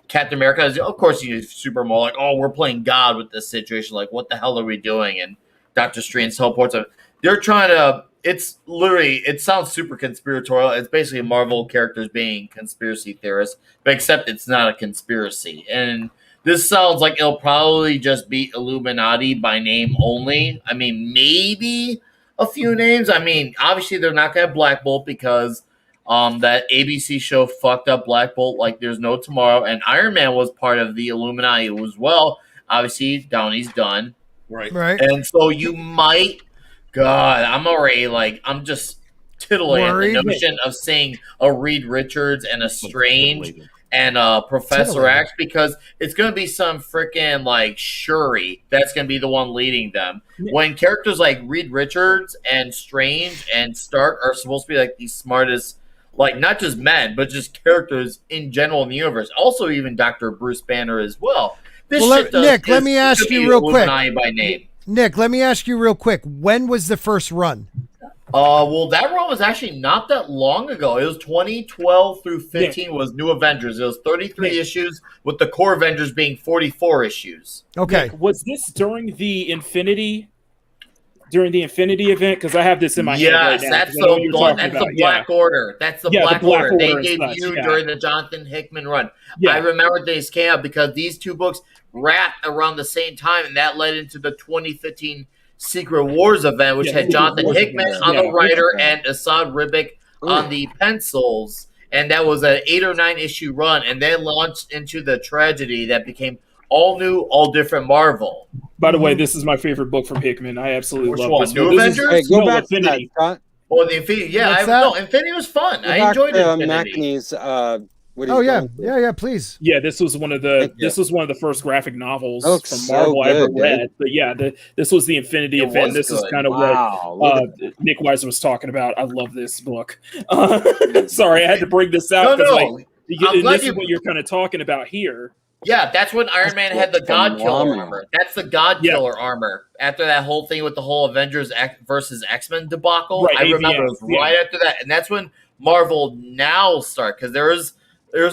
Captain America is, of course, he's super more oh, we're playing God with this situation. What the hell are we doing? And Doctor Strange teleports. They're trying to. It's literally. It sounds super conspiratorial. It's basically Marvel characters being conspiracy theorists, but except it's not a conspiracy. And this sounds like it'll probably just be Illuminati by name only. I mean, maybe a few names. I mean, obviously they're not going to have Black Bolt because that ABC show fucked up Black Bolt like there's no tomorrow. And Iron Man was part of the Illuminati as well. Obviously, Downey's done. Right. And so you might, God, I'm already I'm just titillating at the notion of seeing a Reed Richards and a Strange and Professor X because it's going to be some freaking Shuri that's going to be the one leading them. When characters like Reed Richards and Strange and Stark are supposed to be the smartest, not just men, but just characters in general in the universe. Also, even Dr. Bruce Banner as well. Nick, let me ask you real quick. By name. Nick, let me ask you real quick. When was the first run? Well, that run was actually not that long ago. It was 2012 through 15 was New Avengers. It was 33 issues, with the core Avengers being 44 issues. Okay. Nick, was this during the Infinity event? Because I have this in my head right now. Yes, that's the Black Order. That's the Black Order. They debuted during the Jonathan Hickman run. I remember these came out because these two books wrapped around the same time, and that led into the 2015 Secret Wars event, which had Jonathan Hickman on the writer and Assad Ribic on the pencils. And that was an 8 or 9 issue run, and then launched into the tragedy that became all new, all different Marvel. By the way, this is my favorite book from Hickman. I absolutely love this. New Avengers? Go back to that, Scott. Oh, the Infinity. Yeah, Infinity was fun. I enjoyed Infinity. Please. Yeah, this was one of the first graphic novels from Marvel I ever read. But yeah, this was the Infinity event. This is kind of what Nick Weiser was talking about. I love this book. Sorry, I had to bring this out because this is what you're kind of talking about here. Yeah, that's when Iron Man had the God Killer armor. That's the God Killer armor. After that whole thing with the whole Avengers versus X-Men debacle, I remember it was right after that. And that's when Marvel now started, because there's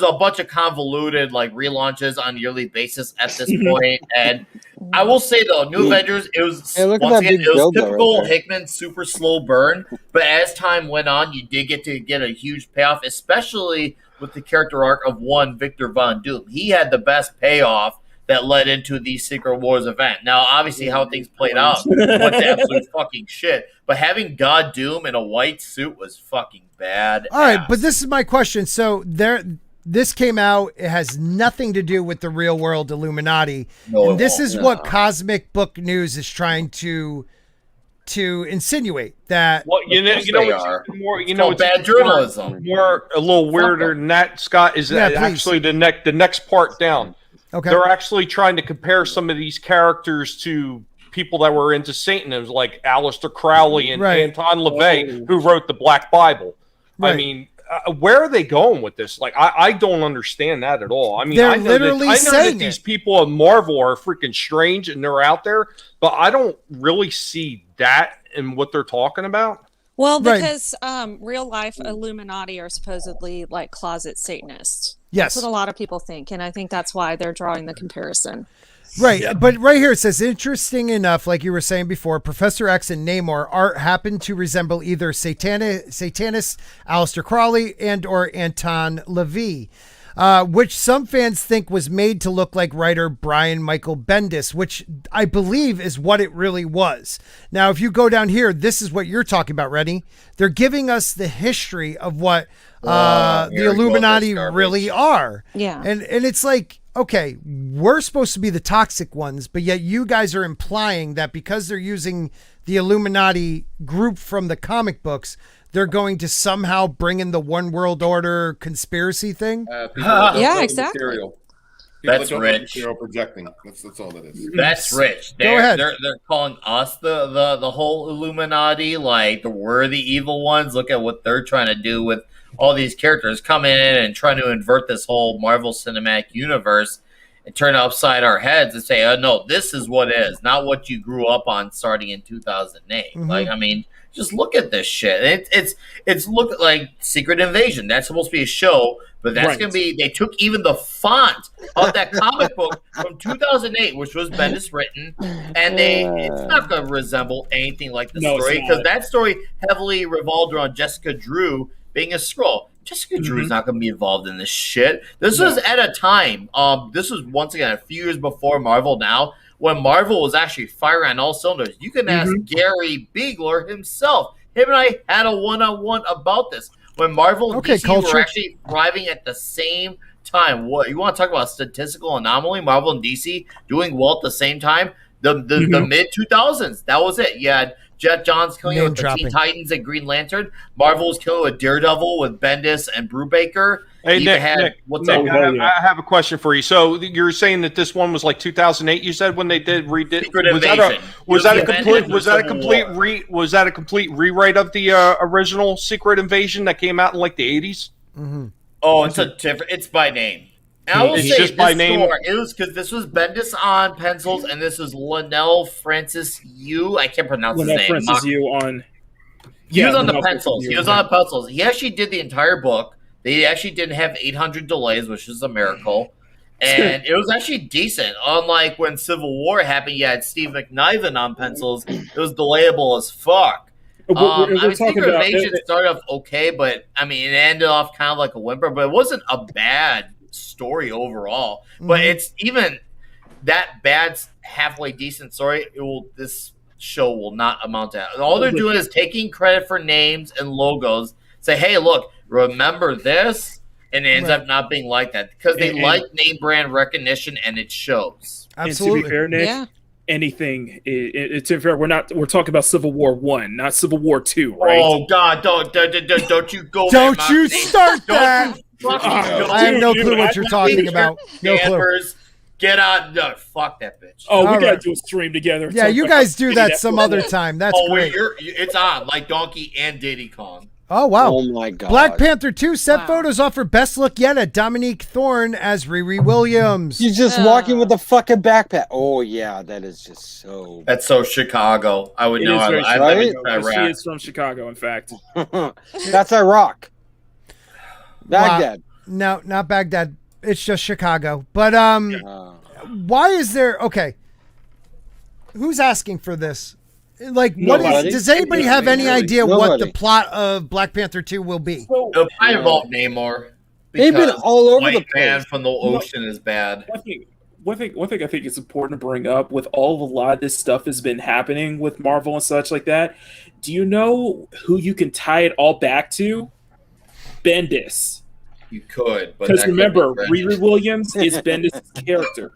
a bunch of convoluted like relaunches on a yearly basis at this point. And I will say though, New Avengers, it was typical Hickman super slow burn. But as time went on, you did get a huge payoff, especially with the character arc of one Victor Von Doom. He had the best payoff that led into the Secret Wars event. Now, obviously, how things played out went to absolute fucking shit. But having God Doom in a white suit was fucking bad. All right, but this is my question. So this came out. It has nothing to do with the real world Illuminati. And this is what Cosmic Book News is trying to insinuate that. Well, it's bad journalism. More a little weirder than that, Scott, is actually the next part down. Okay. They're actually trying to compare some of these characters to people that were into Satanism, like Aleister Crowley and Anton LaVey, who wrote the Black Bible. Right. I mean, where are they going with this? Like, I don't understand that at all. I mean, I know that these people at Marvel are freaking strange and they're out there, but I don't really see that in what they're talking about. Well, because real life Illuminati are supposedly like closet Satanists. Yes. That's what a lot of people think. And I think that's why they're drawing the comparison. Right. Yeah. But right here it says, interesting enough, like you were saying before, Professor X and Namor art happen to resemble either Satanist Aleister Crowley and or Anton LaVey, which some fans think was made to look like writer Brian Michael Bendis, which I believe is what it really was. Now, if you go down here, this is what you're talking about, Reddy. They're giving us the history of what the Illuminati really are. Yeah. And it's like, okay, we're supposed to be the toxic ones, but yet you guys are implying that because they're using the Illuminati group from the comic books, they're going to somehow bring in the one world order conspiracy thing. Yeah, exactly. That's rich. Projecting. That's all that is. That's rich. Go ahead. They're calling us the whole Illuminati, like we're the evil ones. Look at what they're trying to do with all these characters coming in and trying to invert this whole Marvel Cinematic Universe and turn it upside our heads and say, oh, no, this is what it is, not what you grew up on starting in 2008. Mm-hmm. Like, I mean, just look at this shit. It's look like Secret Invasion. That's supposed to be a show, but that's going to be, they took even the font of that comic book from 2008, which was Bendis written, and it's not going to resemble anything like the story, because that story heavily revolved around Jessica Drew being a Skrull. Jessica Drew is not going to be involved in this shit. This was at a time, this was once again a few years before Marvel now, when Marvel was actually firing on all cylinders. You can ask Gary Biegler himself. Him and I had a one-on-one about this. When Marvel and DC were actually thriving at the same time. What you want to talk about statistical anomaly? Marvel and DC doing well at the same time? The mid-2000s. That was it. You had Jet Johns killing it with the Teen Titans and Green Lantern. Marvel was killing with Daredevil with Bendis and Brubaker. Hey, Nick, I have a question for you. So you're saying that this one was like 2008, you said, when they redid Secret Invasion. Was that a complete rewrite of the original Secret Invasion that came out in like the 80s? Mm-hmm. Oh, it's by name. And I will say just by name. It was because this was Bendis on pencils, and this is Lionel Francis Yu. I can't pronounce his name. Francis Yu on. He was on the pencils. He was on the pencils. He actually did the entire book. They actually didn't have 800 delays, which is a miracle. And it was actually decent. Unlike when Civil War happened, you had Steve McNiven on pencils. It was delayable as fuck. Secret Invasion started off okay, but I mean, it ended off kind of like a whimper, but it wasn't a bad story overall. But it's even that bad, halfway decent story. This show will not amount to that. All they're doing is taking credit for names and logos. Say, hey, look, remember this? And it ends up not being like that because they like name brand recognition, and it shows. Absolutely. And to be fair, Nick, anything. It's unfair. We're talking about Civil War 1, not Civil War 2, right? Oh God! Don't you go? Don't you start that! I have no clue what you're talking about. No clue. Get out! No, fuck that bitch. Oh, we gotta do a stream together. Yeah, you guys do that some other time. That's great. It's on like Donkey and Diddy Kong. Oh, wow. Oh, my God. Black Panther 2 set photos offer best look yet at Dominique Thorne as Riri Williams. He's just walking with a fucking backpack. Oh, yeah, that is just so... That's so Chicago. I would know. She is from Chicago, in fact. That's Iraq. Baghdad. No, not Baghdad. It's just Chicago. But why is there... Okay. Who's asking for this? Like, does anybody have any idea what the plot of Black Panther 2 will be? It'll probably involve Namor. They've been all over the place. Man from the ocean is bad. One thing I think is important to bring up with a lot of this stuff has been happening with Marvel and such like that. Do you know who you can tie it all back to? Bendis. You could, because remember, Riri Williams is Bendis' character.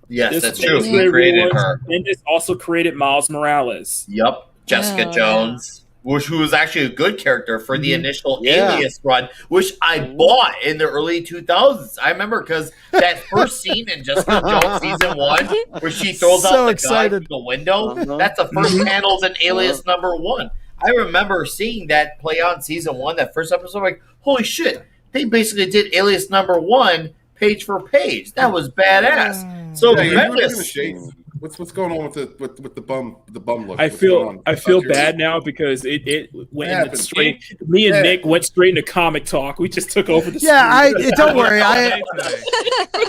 Yes, that's true. He created her. Bendis also created Miles Morales. Yep, Jessica Jones, who was actually a good character for the initial Alias run, which I bought in the early 2000s. I remember because that first scene in Jessica Jones season 1, where she throws out the guy through the window, that's the first panels in Alias #1. I remember seeing that play out in season 1, that first episode. I'm like, holy shit! They basically did Alias #1 page for page. That was badass. So what's going on with the bum look? I feel bad now because it went straight. Me and Nick went straight into comic talk. We just took over the stream. Don't worry. I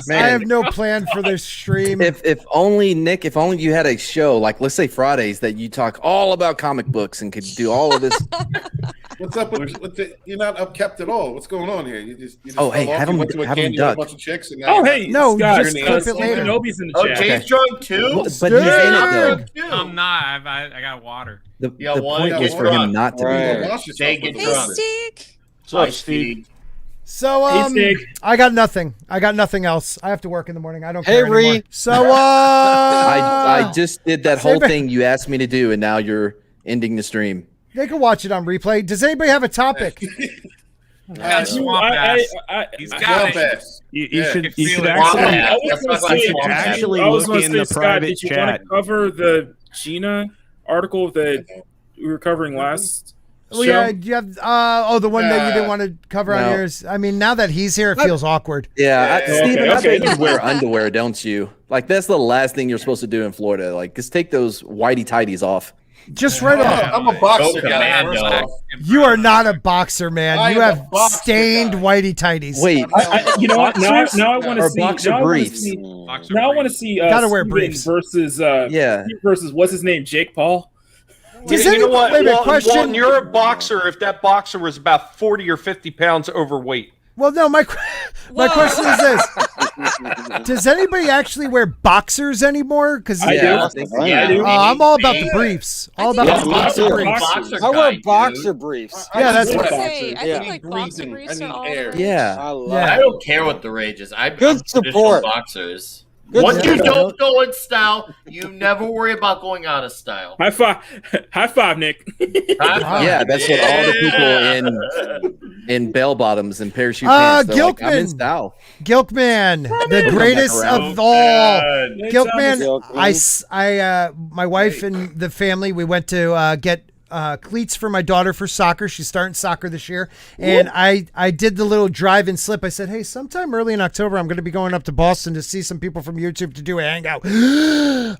have no plan for this stream. If only Nick, if only you had a show like, let's say Fridays, that you talk all about comic books and could do all of this. What's up with the, you're not upkept at all? What's going on here? You just hey, have him duck. A bunch of chicks and now no, Scott, just clip it later. Nobody's in the chat. James drunk too? But he's in it though. I'm not. I got water. The point was for him not to be there. Hey, Steve. What's up, Steve? So I got nothing. I got nothing else. I have to work in the morning. I don't care Ree. anymore. So I just did that whole thing you asked me to do, and now you're ending the stream. They can watch it on replay. Does anybody have a topic? Got swamp ass. He's got it. You should actually look in the private chat. Did you chat. want to cover the Gina article that we were covering last? Well, yeah, you have the one that you didn't want to cover on yours. I mean, now that he's here, it feels awkward. Yeah, Steven, I bet you wear underwear, don't you? Like, that's the last thing you're supposed to do in Florida. Like, just take those whitey tighties off. Just right off. I'm a boxer guy. You are not a boxer, man. You have stained whitey tighties. Wait, you know what? Now I want to see boxer briefs. Now I want to see gotta wear briefs versus what's his name, Jake Paul. Does you know what? question? Well, you're a boxer if that boxer was about 40 or 50 pounds overweight. Well, no, my question is this. Does anybody actually wear boxers anymore? Because I do. I'm all about the briefs. All about the boxer briefs. I wear boxer briefs. Yeah, that's what I think like boxer briefs are all the rage. Yeah. I don't care what the rage is. I'm Good support. Boxers. Once you don't go in style, you never worry about going out of style. High five, Nick. Yeah, that's what all the people in bell bottoms and parachute pants. Gilkman. Like, I'm in style. Gilkman, the greatest of all. Gilkman, my wife and the family, we went to get cleats for my daughter for soccer. She's starting soccer this year. And I did the little drive-in slip. I said, hey, sometime early in October, I'm going to be going up to Boston to see some people from YouTube to do a hangout.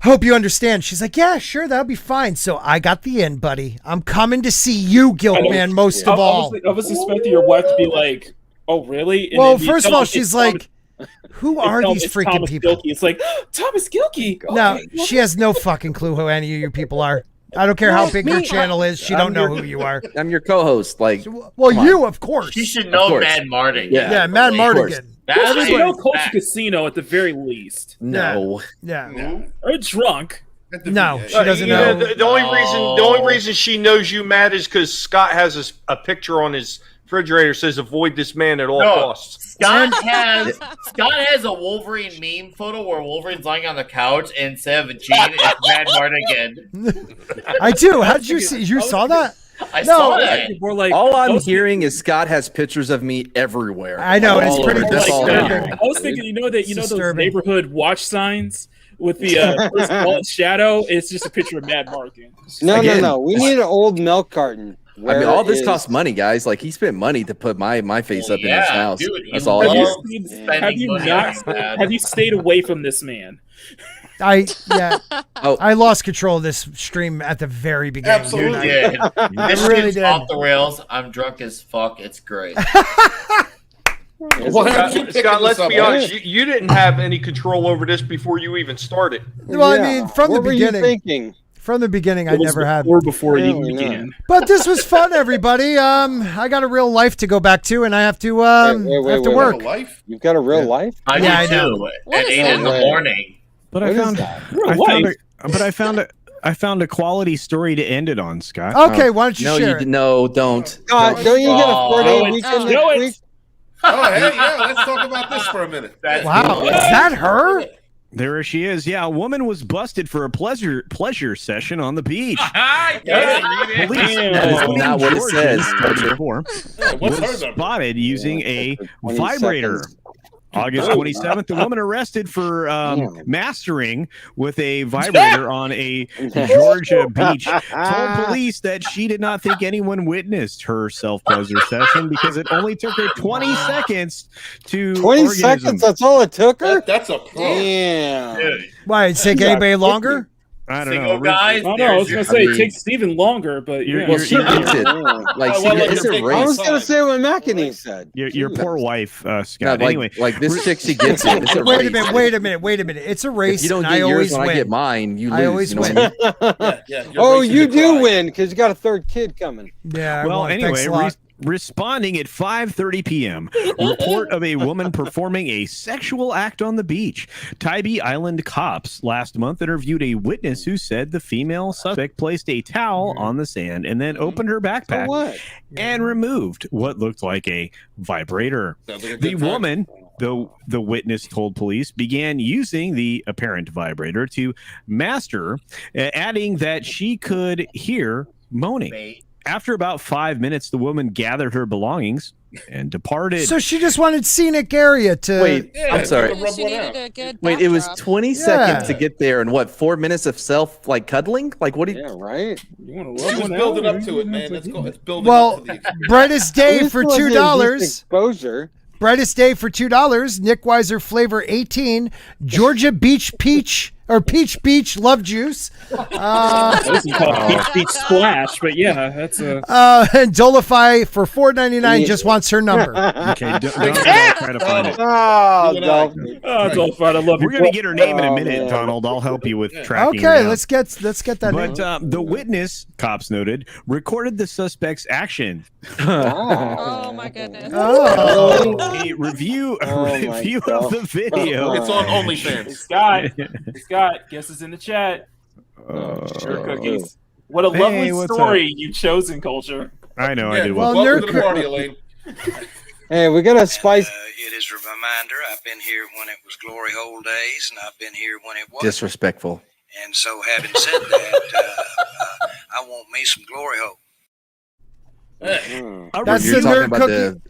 Hope you understand. She's like, yeah, sure, that'll be fine. So I got the in, buddy. I'm coming to see you, Guildman, most of all. I was expecting your wife to be like, oh, really? And well, first of all, she's like, who are these freaking Thomas people? Gilkey. It's like, Thomas Gilkey. No, she has no fucking clue who any of you people are. I don't care how big your channel is. She don't know who you are. I'm your co-host. Like, well, you, of course. She should know Mad Mardigan. Yeah, Mad Mardigan. There's no Culture Casino at the very least. No. Yeah. Or drunk. No, she doesn't know. The only reason she knows you, Matt, is because Scott has a picture on his refrigerator says "Avoid this man at all costs." Scott has a Wolverine meme photo where Wolverine's lying on the couch, and instead of Jayne, it's Mad Mardigan. I do. How did you see? You saw that? I saw that. All I'm hearing is Scott has pictures of me everywhere. I know, it's pretty disturbing. I was thinking, you know those neighborhood watch signs with the shadow? It's just a picture of Mad Mardigan. No. We need an old milk carton. I mean, all this costs money, guys. Like, he spent money to put my face up in his house. Dude, that's all I Have you stayed away from this man? I lost control of this stream at the very beginning. Absolutely. This really shit's did. off the rails. I'm drunk as fuck. It's great. Scott, let's be honest. You didn't have any control over this before you even started. Well, I mean, from the What were beginning. you thinking? From the beginning, I never had. Or before it even began. But this was fun, everybody. I got a real life to go back to, and I have to work. You've got a real life? I do too. At 8 in the morning. But I found a quality story to end it on, Scott. Okay, why don't you share it? No, don't. Scott, don't you get a 4-day weekend next week? Oh, hey, yeah, let's talk about this for a minute. Wow, is that her? There she is. Yeah, a woman was busted for a pleasure session on the beach. That is not what it says. Was spotted using a vibrator. August 27th, the woman arrested for mastering with a vibrator on a Georgia beach told police that she did not think anyone witnessed her self-pleasure session because it only took her 20 seconds to 20 seconds? That's all it took her? That's a problem. Damn. Why, it take anybody longer? I don't Single know. guys. I was gonna say it takes even longer, but You're- Well, she gets it. Like, it's a I race. was going to say what McEnany said. Your poor wife, Scott. No, like, anyway, like this chick, she gets it. It's a Wait race. a minute. It's a race. If you don't and get I yours always when win. I get mine, you lose. I always you know win. what I mean? Oh, you do win because you got a third kid coming. Yeah. I well, won. Thanks anyway, a lot. responding at 5:30 p.m. report of a woman performing a sexual act on the beach. Tybee Island cops last month interviewed a witness who said the female suspect placed a towel on the sand and then opened her backpack and removed what looked like a vibrator. The woman, the witness told police, began using the apparent vibrator to master, adding that she could hear moaning. After about 5 minutes, the woman gathered her belongings and departed. So she just wanted scenic area to. Wait, I'm sorry. Wait, it was 20 seconds to get there, and what? 4 minutes of cuddling? Like, what do you? Yeah, right. She was building up to it, man. Let's go. Let's build Well, up to the brightest day for $2. Exposure. Brightest day for $2. Nick Weiser flavor 18. Georgia Beach Peach or Peach Beach Love Juice. This is called Peach Beach Splash, but yeah, that's a. And DoLiFiEd for $4.99 just wants her number. Okay, don't try to find it. DoLiFiEd, I love you. We're gonna get her name in a minute, Donald. I'll help you with tracking. Okay, her let's get that But name. the witness, cops noted, recorded the suspect's action. Oh my goodness. A review of the video. It's on OnlyFans. Scott, guess it's in the chat. Sure cookies. What a lovely story you chose in culture. I know, I did well. Welcome to the party, Elaine. Hey, we got a spice. It is a reminder. I've been here when it was glory hole days, and I've been here when it was Disrespectful. And so, having said that, I want me some glory hole. That's the nerd cookie.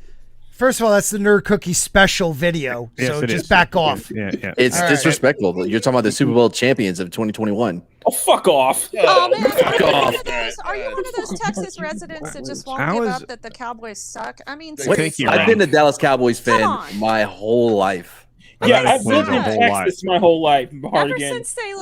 First of all, that's the Nerd Cookie special video, so just back off. Yeah. It's disrespectful. You're talking about the Super Bowl champions of 2021. Oh, fuck off. Oh, man, Fuck off. Are you one of those Texas residents that just won't give up that the Cowboys suck? I mean, I've been a Dallas Cowboys fan my whole life. Yeah, I've lived in Texas my whole life. Ever since they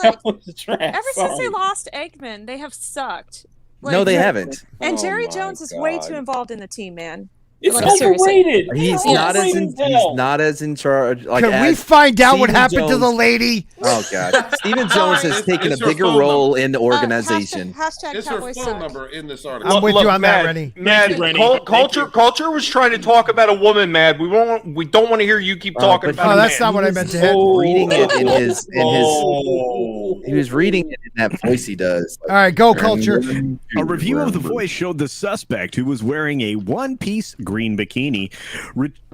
lost Aikman, they have sucked. No, they haven't. And Jerry Jones is way too involved in the team, man. It's overrated. He's not as in charge. Like, can we find out what happened to the lady? Oh God, Stephen Jones has taken a bigger role in the organization. Is her phone number in this article? I'm with you on that, Rennie. Mad, culture was trying to talk about a woman, Mad. We don't want to hear you keep talking about. Oh, that's not what I meant to hit. Reading it in his. He was reading it in that voice he does. All right, go culture. A review of the voice showed the suspect, who was wearing a one-piece green bikini,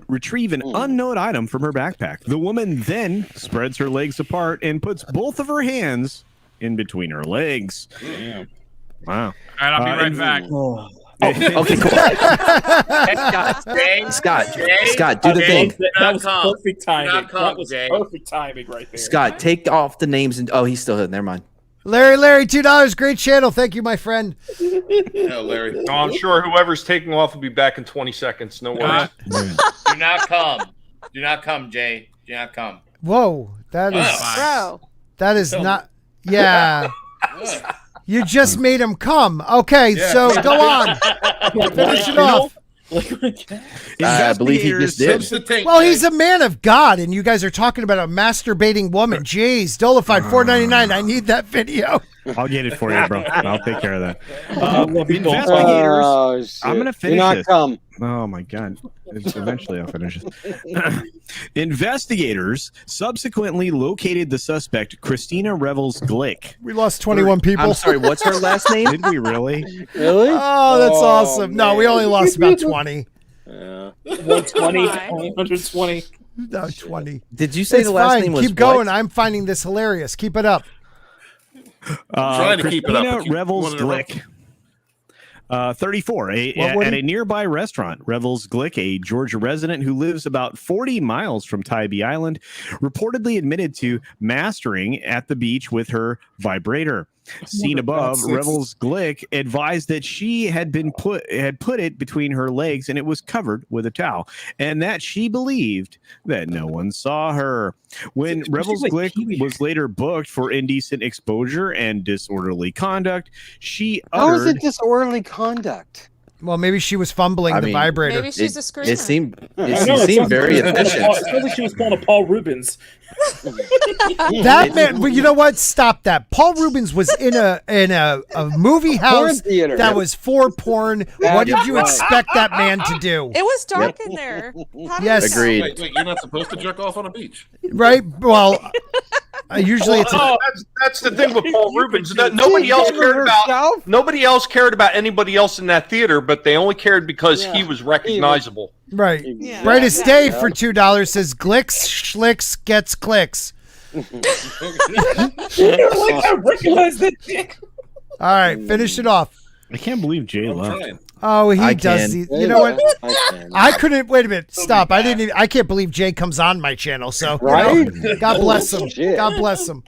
retrieve an unknown item from her backpack. The woman then spreads her legs apart and puts both of her hands in between her legs. Yeah. Wow. All right, I'll be right back. Okay, cool. Scott, do the thing. That was perfect timing. That was perfect timing right there. Scott, take off the names and he's still here. Never mind. Larry, $2. Great channel. Thank you, my friend. Yeah, Larry. No, I'm sure whoever's taking off will be back in 20 seconds. No worries. Do not come, Jay. Do not come. Whoa, that is not. Yeah. You just made him come. Okay, so go on. Finish it off. I believe he just did. Well, he's a man of God, and you guys are talking about a masturbating woman. Jeez, DoLiFiEd $4.99. I need that video. I'll get it for you, bro. I'll take care of that. Investigators. I'm gonna finish this. Oh my God! Eventually, I'll finish this. Investigators subsequently located the suspect, Christina Revels Glick. We lost 21 people. I'm sorry. What's her last name? Did we really? Really? Oh, that's awesome. No, we only lost about 20. 120, 120. No, 20. Did you say the last name was? Keep going. I'm finding this hilarious. Keep it up. Trying to keep it up. Christina Revels Glick. 34, at a nearby restaurant. Revels Glick, a Georgia resident who lives about 40 miles from Tybee Island, reportedly admitted to mastering at the beach with her vibrator. Seen above, Revels Glick advised that she had put it between her legs and it was covered with a towel, and that she believed that no one saw her. When Revels Glick was later booked for indecent exposure and disorderly conduct, she uttered... How is it disorderly conduct? Well, maybe she was fumbling the vibrator. Maybe she's a screamer. It seemed very efficient. It sounds like she was pulling a Paul Rubens. That man, but you know what? Stop that. Paul Rubens was in a movie house that was for porn. What did you expect that man to do? It was dark in there. Yes, agreed. Wait, you're not supposed to jerk off on a beach, right? Well, usually it's. That's the thing with Paul Rubens. Nobody else cared about anybody else in that theater, but they only cared because he was recognizable. Right. Yeah. Brightest Day for $2 says Glicks Schlicks gets clicks. I recognize that dick. All right, finish it off. I can't believe Jay left. Oh, he does. You know what? I couldn't. Wait a minute. Stop. I can't believe Jay comes on my channel. So, God bless him. God bless him.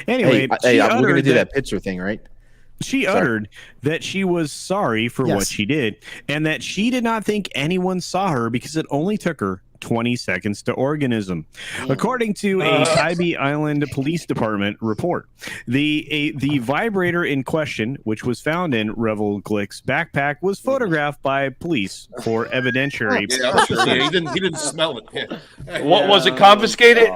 Anyway, we're gonna do that picture thing, right? She uttered that she was sorry for what she did and that she did not think anyone saw her because it only took her 20 seconds to organism. According to a Tybee Island Police Department report, the vibrator in question, which was found in Revel Glick's backpack, was photographed by police for evidentiary. He didn't smell it. Yeah. What was it confiscated?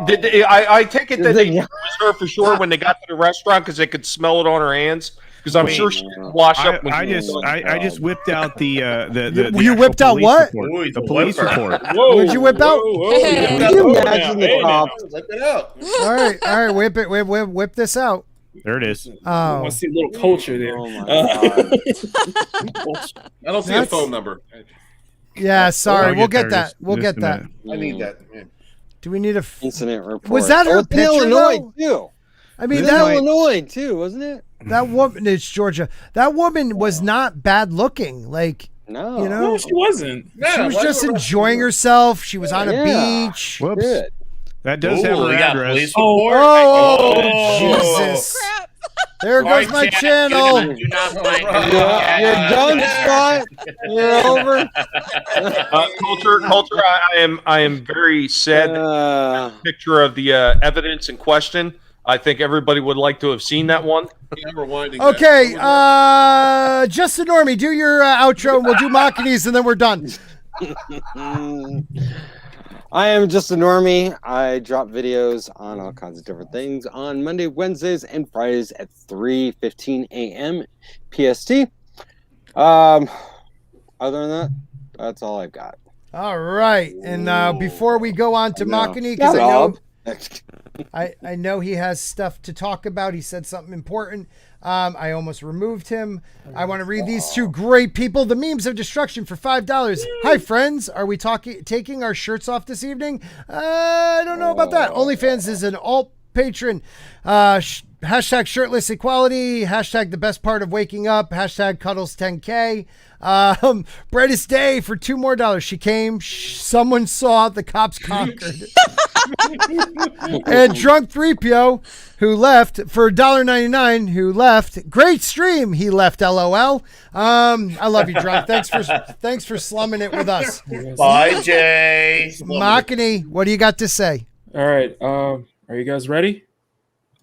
I take it that they used her for sure when they got to the restaurant because they could smell it on her hands. Because I'm sure she wash up. I just whipped out the you whipped out what? Report, the police report. What did you whip out? Can you imagine the cops? Whip it out. All right, whip this out. There it is. I want to see a little culture there. Oh I don't see a phone number. Yeah, sorry. We'll get that. We'll get that. I need that. Do we need a incident report? Was that her picture? Illinois too. I mean, that Illinois too, wasn't it? That woman, it's Georgia. That woman was not bad looking. Like, No, You know, No, she wasn't. she was just enjoying herself. She was on a beach. Whoops. Good. That does have her we got address. police Oh, report. Jesus. Crap. There goes my channel. Do not find You're done, Scott. You're over. Culture. I am very sad. Picture of the evidence in question. I think everybody would like to have seen that one. Okay, JustANormie, do your outro, and we'll do Machinies, and then we're done. I am JustANormie. I drop videos on all kinds of different things on Monday, Wednesdays, and Fridays at 3:15 a.m. PST. Other than that, that's all I've got. All right, and before we go on to Machini, because I know he has stuff to talk about. He said something important. I almost removed him. I want to read these two great people. The Memes of Destruction for $5. Hi, friends. Are we taking our shirts off this evening? I don't know about that. OnlyFans is an alt patron. Hashtag shirtless equality. Hashtag the best part of waking up. Hashtag cuddles 10K. Brightest day for $2 more. She came. Someone saw. The cops conquered. And Drunk 3PO, who left for $1.99, who left. Great stream. He left. LOL. I love you, Drunk. Thanks for slumming it with us. Bye, Jay. Machini, what do you got to say? All right. Are you guys ready?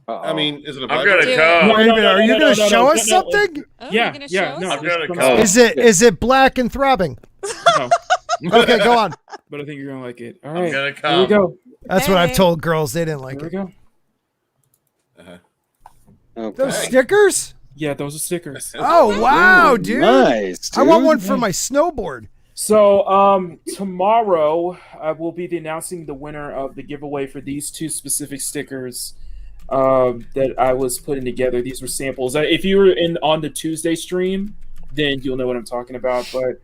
I mean, is it a I'm gonna come. Are you going to show us something? Yeah. I'm gonna come. Is it black and throbbing? No. Okay, go on. But I think you're gonna like it. All I'm right. gonna come. Here we go. That's what I've told girls. They didn't like Here it. we go. Okay. Those stickers? Yeah, those are stickers. Oh, wow, dude. Nice. I want one for my snowboard. So, tomorrow I will be announcing the winner of the giveaway for these two specific stickers that I was putting together. These were samples. If you were on the Tuesday stream, then you'll know what I'm talking about. But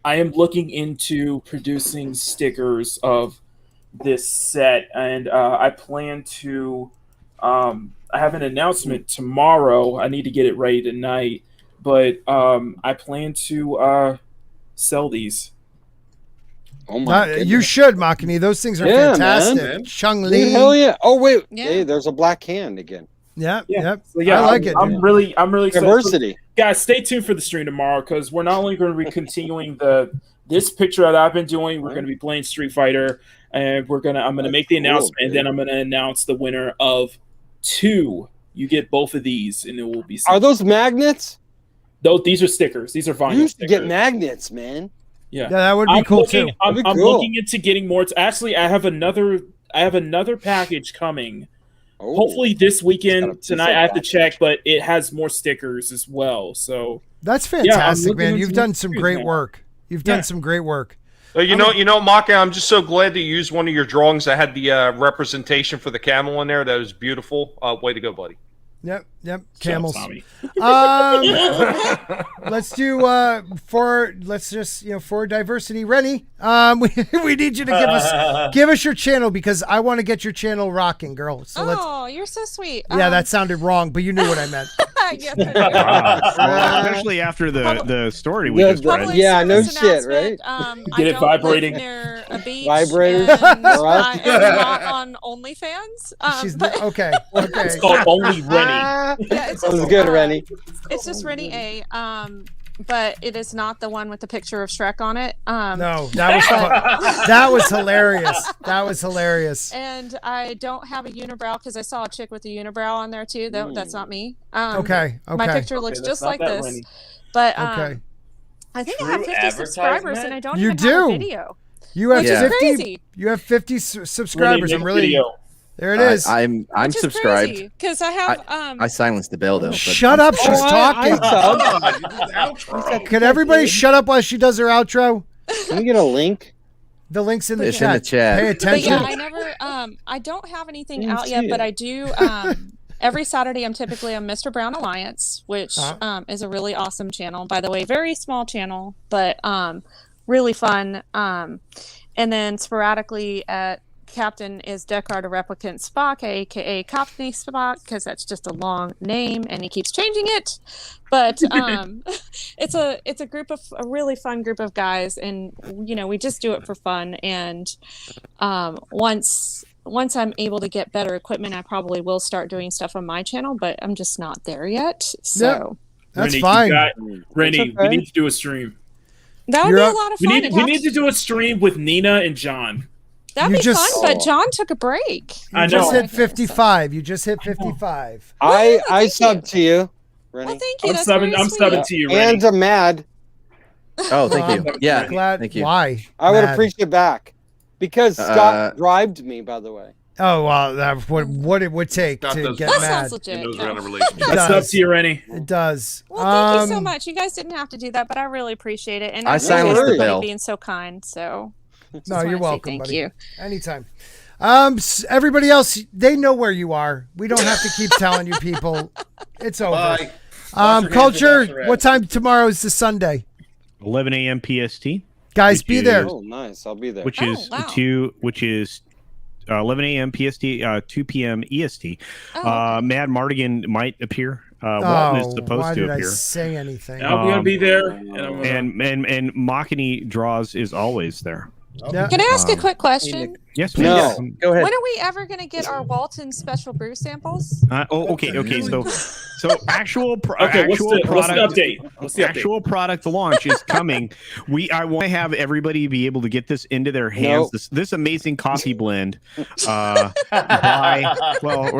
I am looking into producing stickers of this set, and I plan to. I have an announcement tomorrow. I need to get it ready tonight, but I plan to sell these. Oh my! You should, Machini. Those things are fantastic. Man. Chung Li. Hell yeah! Oh wait, Yeah. hey, there's a black hand again. Yep. So, yeah, I like it. I'm really excited. Diversity. Guys, stay tuned for the stream tomorrow because we're not only going to be continuing this picture that I've been doing. We're going to be playing Street Fighter, and I'm gonna make the announcement, and then I'm gonna announce the winner of 2. You get both of these, and it will be. Are those magnets? Those these are stickers. These are vinyl. You used to stickers. get magnets, man. Yeah, that would be cool too. I'm looking into getting more. Actually, I have another package coming. Oh, hopefully this weekend tonight. I have to check, but it has more stickers as well. So that's fantastic, man. You've done some great work. You've done some great work. You know, Maka, I'm just so glad that you used one of your drawings that had the representation for the camel in there. That was beautiful. Way to go, buddy. Yep. Camels. Let's do for diversity, Rennie. We need you to give us your channel because I want to get your channel rocking, girl. So you're so sweet. Yeah, that sounded wrong, but you knew what I meant. Especially after the story we just read. Yeah, no shit, right? Get it vibrating. Vibrators. I am not on OnlyFans. Okay. It's called Only Rennie. Yeah, it's That was just, good, Rennie. It's just Rennie A. But it is not the one with the picture of Shrek on it. No, that was hilarious. That was hilarious. And I don't have a unibrow because I saw a chick with a unibrow on there too. That's not me. Okay. My picture looks just like this. Rennie. But okay. I think I have 50 subscribers and I don't You even do. have a video. You have which is 50. Crazy. You have 50 subscribers. I'm really. Video. There it is. I'm subscribed. Because I have I silenced the bell though. But shut up! She's talking. Could everybody shut up while she does her outro? Can we get a link? The link's in the It's chat. in the chat. Pay attention. But yeah, I never. I don't have anything out yet, but I do. Every Saturday, I'm typically on Mr. Brown Alliance, which is a really awesome channel. By the way, very small channel, but really fun. And then sporadically at captain is Deckard, a replicant Spock, aka Cockney Spock, because that's just a long name, and he keeps changing it. But it's a really fun group of guys, and we just do it for fun. And once I'm able to get better equipment, I probably will start doing stuff on my channel, but I'm just not there yet. So that's fine. Rennie, we need to do a stream. That would be a lot of fun. We need to do a stream with Nina and John. That'd be fun, but John took a break. You just hit 55. You just hit 55. I subbed to you, Rennie. Well, thank you. I'm subbing to you, Rennie. And I'm mad. Oh, thank you. Yeah, glad. Thank you. Why? I would appreciate back because Scott bribed me, by the way. Oh, well, that's what it would take to get mad. Sounds legit. That's up to you, Rennie. It does. Well, thank you so much. You guys didn't have to do that, but I really appreciate it. And I silenced the bell. being so kind. So, no, you're welcome. Thank you. Anytime. Everybody else, they know where you are. We don't have to keep telling you people. It's over. Bye. Culture. What time tomorrow is the Sunday? 11 a.m. PST. Guys, be there. Oh, nice. I'll be there. Which is 11 a.m. PST, 2 p.m. EST. Mad Martigan might appear. Walton is supposed to appear. Why did I say anything? I'm gonna be there, and Machini Draws is always there. Yeah. Can I ask a quick question? Yes, no. Go ahead. When are we ever going to get our Walton special brew samples? Okay. So actual product. What's the update? Actual product launch is coming. I want to have everybody be able to get this into their hands. This amazing coffee blend. Or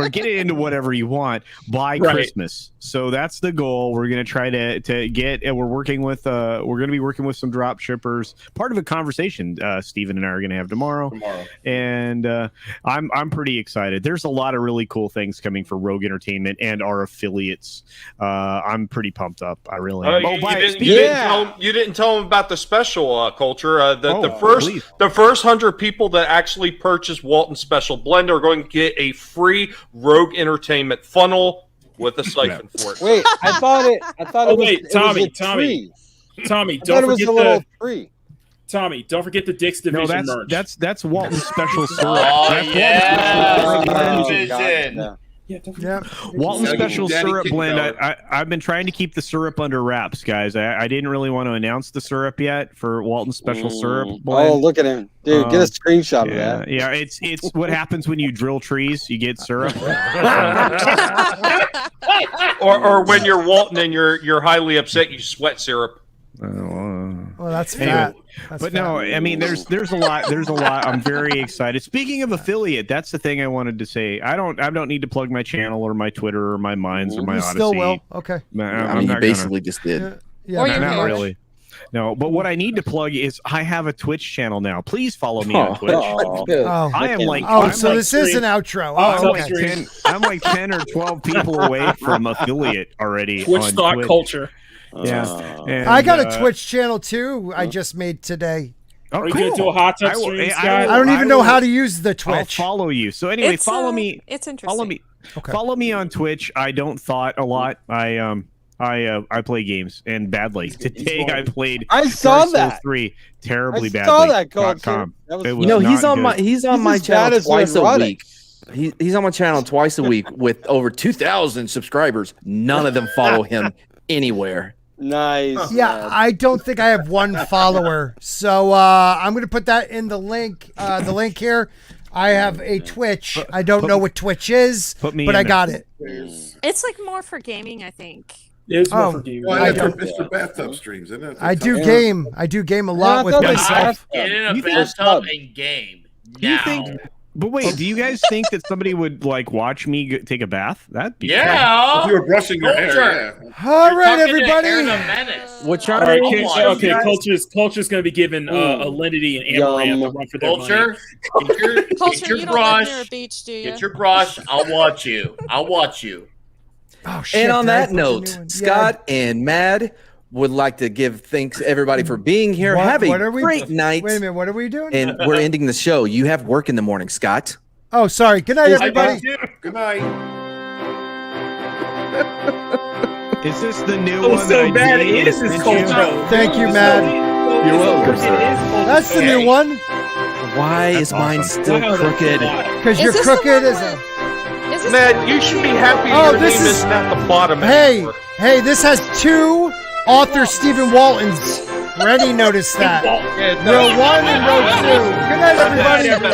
get it into whatever you want by Christmas. So that's the goal. We're going to try to get. And we're working with. We're going to be working with some drop shippers. Part of a conversation Steven and I are going to have tomorrow. And I'm pretty excited. There's a lot of really cool things coming for Rogue Entertainment and our affiliates. I'm pretty pumped up. I really am. You didn't tell them about the special Culture. The first 100 people that actually purchase Walton Special Blend are going to get a free Rogue Entertainment funnel with a siphon for it. Wait, I thought it was Tommy, don't forget the tree. Tommy, don't forget the Dick's Division merch. That's Walton Special Syrup. Walton Special Syrup Blend. I've been trying to keep the syrup under wraps, guys. I didn't really want to announce the syrup yet for Walton Special Syrup Blend. Oh, look at him, dude! Get a screenshot of that. Yeah, it's what happens when you drill trees. You get syrup. or when you're Walton and you're highly upset, you sweat syrup. Well, that's fat. No, I mean, there's a lot. There's a lot. I'm very excited. Speaking of affiliate, that's the thing I wanted to say. I don't need to plug my channel or my Twitter or my Minds or my Odyssey. Still will. Okay. You basically just did. Not really. No, but what I need to plug is I have a Twitch channel now. Please follow me on Twitch. I am like. This is an outro. I'm like 10 or 12 people away from affiliate already. Twitch Stock Culture. Yeah, I got a Twitch channel too. I just made today. Are you gonna do a hot tub stream, Scott? I don't even know how to use the Twitch. I'll follow you. So anyway, follow me. It's interesting. Follow me. Okay. Follow me on Twitch. I don't thought a lot. I play games and badly. Today I played. I saw that 3 terribly badly. Saw that Culture. He's on my channel twice a week. He's on my channel twice a week with over 2,000 subscribers. None of them follow him anywhere. Nice. Yeah, I don't think I have one follower. So I'm going to put that in the link. The link here. I have a Twitch. I don't know what Twitch is, but I got it. It's like more for gaming, I think. It's more for gaming. It's for bathtub streams, isn't it? I do game. I do game a lot with myself. Get in a bathtub and game. Now. But wait, do you guys think that somebody would watch me take a bath? That'd be If you were brushing your hair. All right, everybody. What channel? Okay, Culture's going to be given Alinity and Amaranth a run for their money. Get your brush. Get your brush. I'll watch you. Oh, shit, and on that note, Scott and Mad would like to give thanks everybody for being here. Have a great night. Wait a minute, what are we doing? And we're ending the show. You have work in the morning, Scott. Oh, sorry. Good night, everybody. Good night. Is this the new one? So bad it is this Culture. Thank you, Mad. You're welcome, sir. That's the new one. Why is mine still crooked? Because you're crooked as a... Man, you should be happy your name isn't at the bottom. Hey, this has 2 author Stephen Waltons. Rennie noticed that. Row 1 and row 2. Good night, everybody.